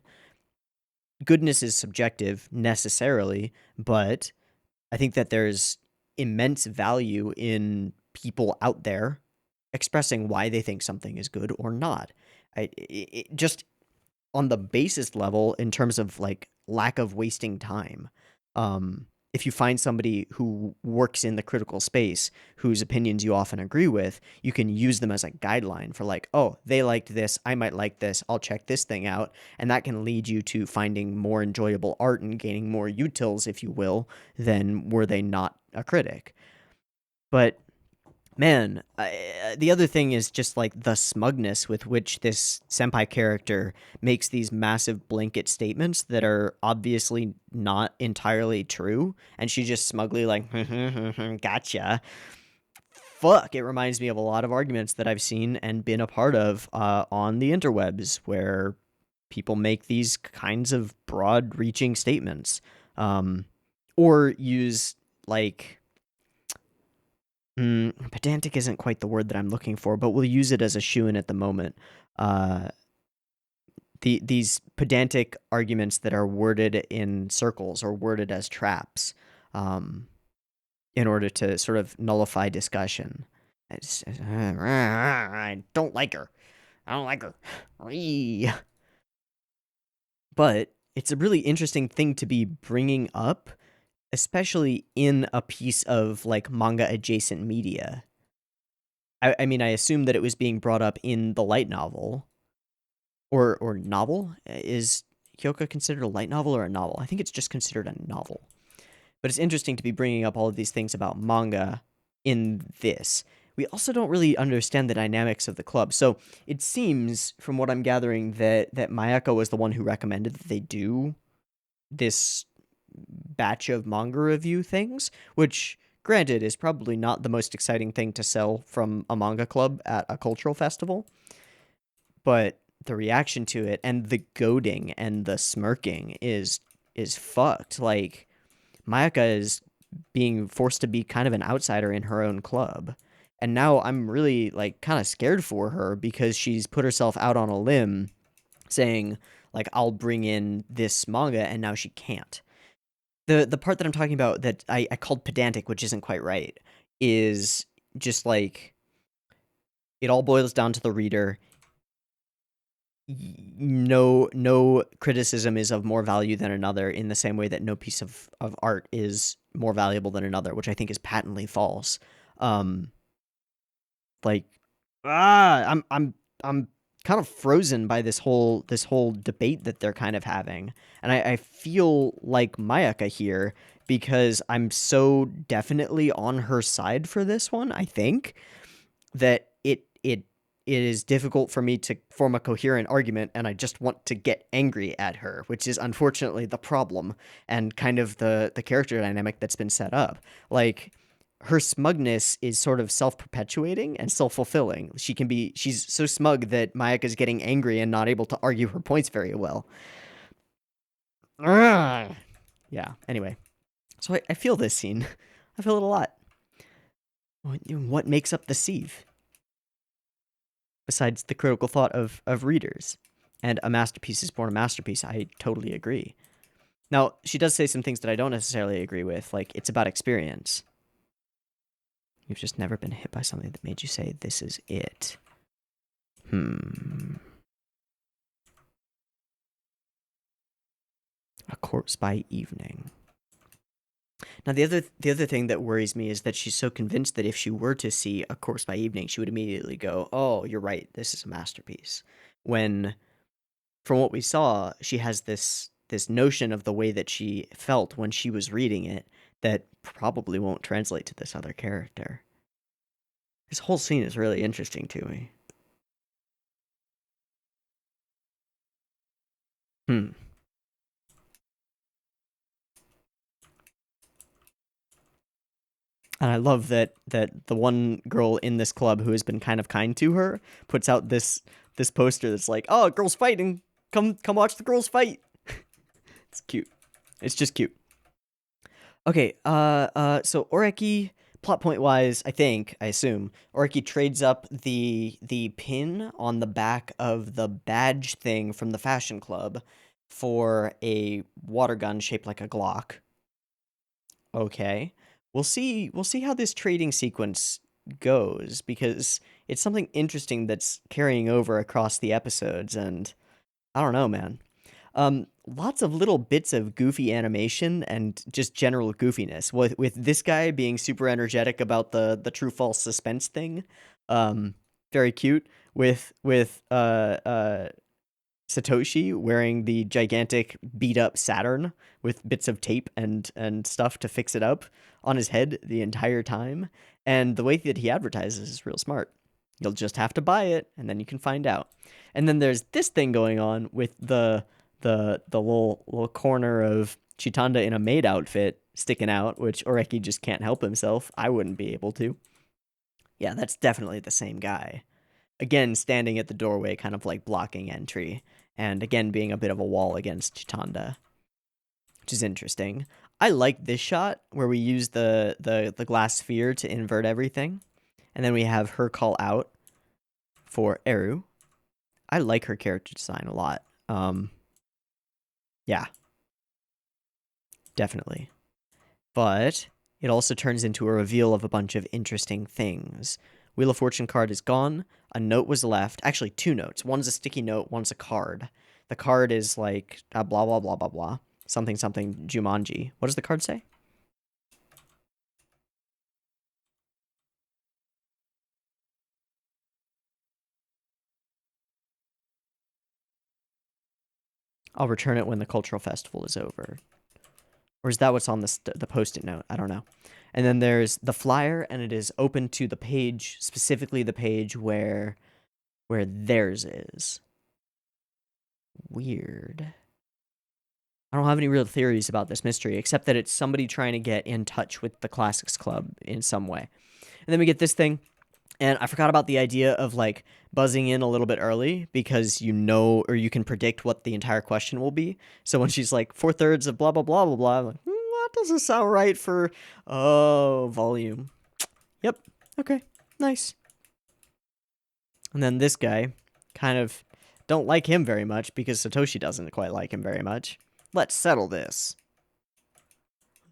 Goodness is subjective necessarily, but I think that there's immense value in people out there expressing why they think something is good or not. Just on the basis level, in terms of like lack of wasting time. If you find somebody who works in the critical space, whose opinions you often agree with, you can use them as a guideline for like, oh, they liked this, I might like this, I'll check this thing out. And that can lead you to finding more enjoyable art and gaining more utils, if you will, than were they not a critic. But man, the other thing is just like the smugness with which this senpai character makes these massive blanket statements that are obviously not entirely true, and she just smugly like, gotcha. Fuck, it reminds me of a lot of arguments that I've seen and been a part of on the interwebs where people make these kinds of broad-reaching statements, or use like pedantic isn't quite the word that I'm looking for, but we'll use it as a shoo-in at the moment. These pedantic arguments that are worded in circles or worded as traps, in order to sort of nullify discussion. I don't like her. I don't like her. But it's a really interesting thing to be bringing up, especially in a piece of like manga adjacent media. I mean, I assume that it was being brought up in the light novel or novel. Is Hyouka considered a light novel or a novel? I think it's just considered a novel. But it's interesting to be bringing up all of these things about manga in this. We also don't really understand the dynamics of the club. So it seems, from what I'm gathering, that Mayaka was the one who recommended that they do this batch of manga review things, which, granted, is probably not the most exciting thing to sell from a manga club at a cultural festival. But the reaction to it and the goading and the smirking is fucked. Like, Mayaka is being forced to be kind of an outsider in her own club. And now I'm really, like, kind of scared for her because she's put herself out on a limb saying, like, I'll bring in this manga, and now she can't. The part that I'm talking about that I called pedantic, which isn't quite right, is just, like, it all boils down to the reader. No criticism is of more value than another, in the same way that no piece of art is more valuable than another, which I think is patently false. Like, I'm kind of frozen by this whole debate that they're kind of having, and I feel like Mayaka here because I'm so definitely on her side for this one, I think, that it is difficult for me to form a coherent argument, and I just want to get angry at her, which is unfortunately the problem and kind of the character dynamic that's been set up. Like, her smugness is sort of self-perpetuating and self-fulfilling. She's so smug that Mayaka's getting angry and not able to argue her points very well. Ugh. Yeah, anyway. So I feel this scene. I feel it a lot. What makes up the sieve? Besides the critical thought of readers. And a masterpiece is born a masterpiece. I totally agree. Now, she does say some things that I don't necessarily agree with, like, it's about experience. You've just never been hit by something that made you say, this is it. A corpse by evening. Now, the other thing that worries me is that she's so convinced that if she were to see A Corpse by Evening, she would immediately go, oh, you're right, this is a masterpiece. When, from what we saw, she has this notion of the way that she felt when she was reading it that probably won't translate to this other character. This whole scene is really interesting to me. And I love that the one girl in this club who has been kind of kind to her puts out this poster that's like, "Oh, girls fighting. Come watch the girls fight." It's cute. It's just cute. Okay, so Oreki, plot point wise, I assume, Oreki trades up the pin on the back of the badge thing from the fashion club for a water gun shaped like a Glock. Okay. We'll see how this trading sequence goes, because it's something interesting that's carrying over across the episodes, and I don't know, man. Lots of little bits of goofy animation and just general goofiness, with this guy being super energetic about the true false suspense thing. Very cute. With Satoshi wearing the gigantic beat up Saturn with bits of tape and stuff to fix it up on his head the entire time. And the way that he advertises is real smart. You'll just have to buy it, and then you can find out. And then there's this thing going on with the little corner of Chitanda in a maid outfit sticking out, which Oreki just can't help himself. I wouldn't be able to. Yeah, that's definitely the same guy. Again, standing at the doorway, kind of like blocking entry. And again, being a bit of a wall against Chitanda, which is interesting. I like this shot where we use the glass sphere to invert everything. And then we have her call out for Eru. I like her character design a lot. Yeah. Definitely. But it also turns into a reveal of a bunch of interesting things. Wheel of Fortune card is gone. A note was left. Actually, two notes. One's a sticky note, one's a card. The card is like blah, blah, blah, blah, blah. Something, something, Jumanji. What does the card say? I'll return it when the cultural festival is over. Or is that what's on the post-it note? I don't know. And then there's the flyer, and it is open to the page, specifically the page where theirs is. Weird. I don't have any real theories about this mystery, except that it's somebody trying to get in touch with the Classics Club in some way. And then we get this thing, and I forgot about the idea of, like, buzzing in a little bit early, because you know, or you can predict what the entire question will be. So when she's like, 4/3 of blah, blah, blah, blah, blah, I'm like, that doesn't sound right for, volume. Yep, okay, nice. And then this guy, kind of, don't like him very much, because Satoshi doesn't quite like him very much. Let's settle this.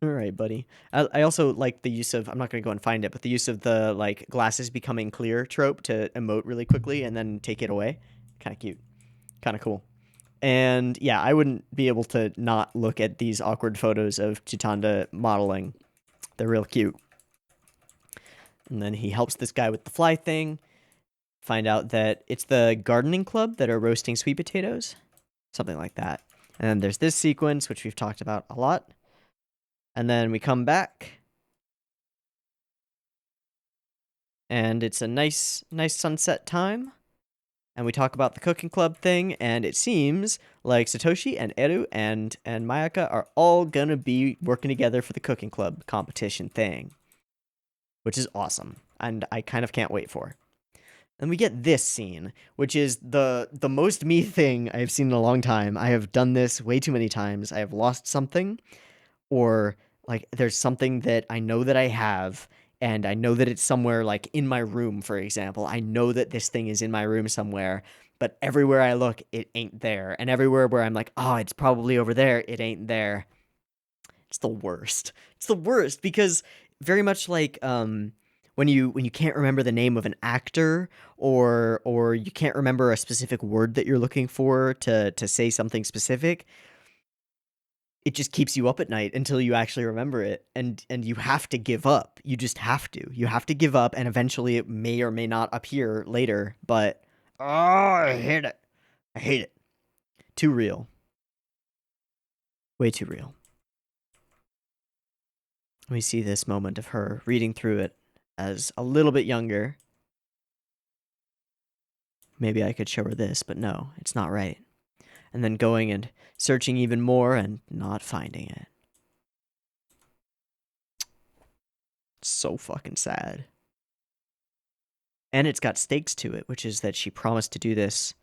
All right, buddy. I also like the use of, I'm not going to go and find it, but the use of the, like, glasses becoming clear trope to emote really quickly and then take it away. Kind of cute. Kind of cool. And yeah, I wouldn't be able to not look at these awkward photos of Chitanda modeling. They're real cute. And then he helps this guy with the fly thing. Find out that it's the gardening club that are roasting sweet potatoes. Something like that. And then there's this sequence, which we've talked about a lot. And then we come back. And it's a nice sunset time. And we talk about the cooking club thing, and it seems like Satoshi and Eru and Mayaka are all gonna be working together for the cooking club competition thing, which is awesome, and I kind of can't wait for. And we get this scene, which is the most me thing I've seen in a long time. I have done this way too many times. I have lost something, or like there's something that I know that I have, and I know that it's somewhere like in my room, for example. I know that this thing is in my room somewhere, but everywhere I look, it ain't there. And everywhere where I'm like, oh, it's probably over there, it ain't there. It's the worst. It's the worst because very much like when you can't remember the name of an actor, or you can't remember a specific word that you're looking for to say something specific, it just keeps you up at night until you actually remember it, and you have to give up. You just have to. You have to give up, and eventually it may or may not appear later, but oh, I hate it. I hate it. Too real. Way too real. We see this moment of her reading through it as a little bit younger. Maybe I could show her this, but no, it's not right. And then going and searching even more and not finding it. It's so fucking sad. And it's got stakes to it, which is that she promised to do this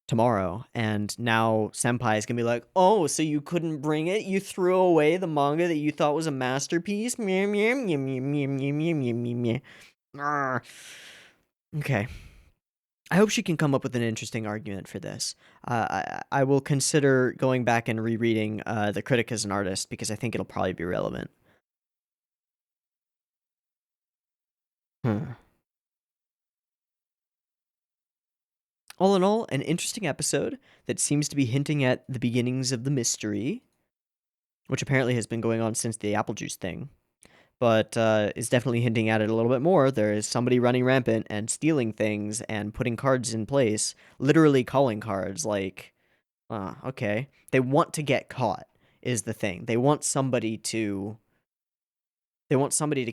tomorrow, and now Senpai is gonna be like, oh, so you couldn't bring it? You threw away the manga that you thought was a masterpiece? Okay. I hope she can come up with an interesting argument for this. I will consider going back and rereading The Critic as an Artist, because I think it'll probably be relevant. All in all, an interesting episode that seems to be hinting at the beginnings of the mystery, which apparently has been going on since the apple juice thing, but is definitely hinting at it a little bit more. There is somebody running rampant and stealing things and putting cards in place, literally calling cards, like, okay. They want to get caught, is the thing. They want somebody to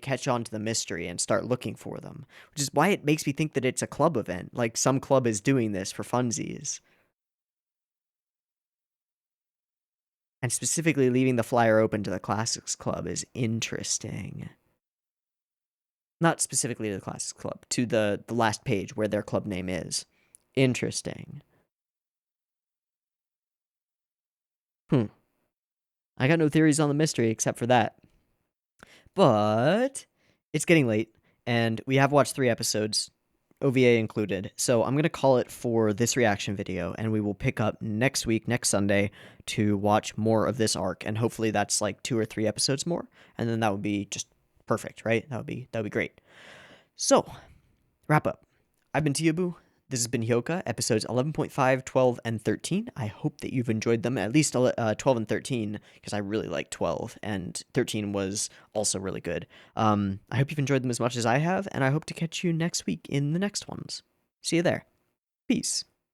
catch on to the mystery and start looking for them, which is why it makes me think that it's a club event. Like, some club is doing this for funsies. And specifically leaving the flyer open to the Classics Club is interesting. Not specifically to the Classics Club, to the last page where their club name is. Interesting. I got no theories on the mystery except for that. But it's getting late, and we have watched 3 episodes, OVA included, so I'm going to call it for this reaction video, and we will pick up next week, next Sunday, to watch more of this arc, and hopefully that's like 2 or 3 episodes more, and then that would be just perfect, right? That would be great. So, wrap up. I've been Teeaboo. This has been Hyouka, episodes 11.5, 12, and 13. I hope that you've enjoyed them, at least 12 and 13, because I really like 12, and 13 was also really good. I hope you've enjoyed them as much as I have, and I hope to catch you next week in the next ones. See you there. Peace.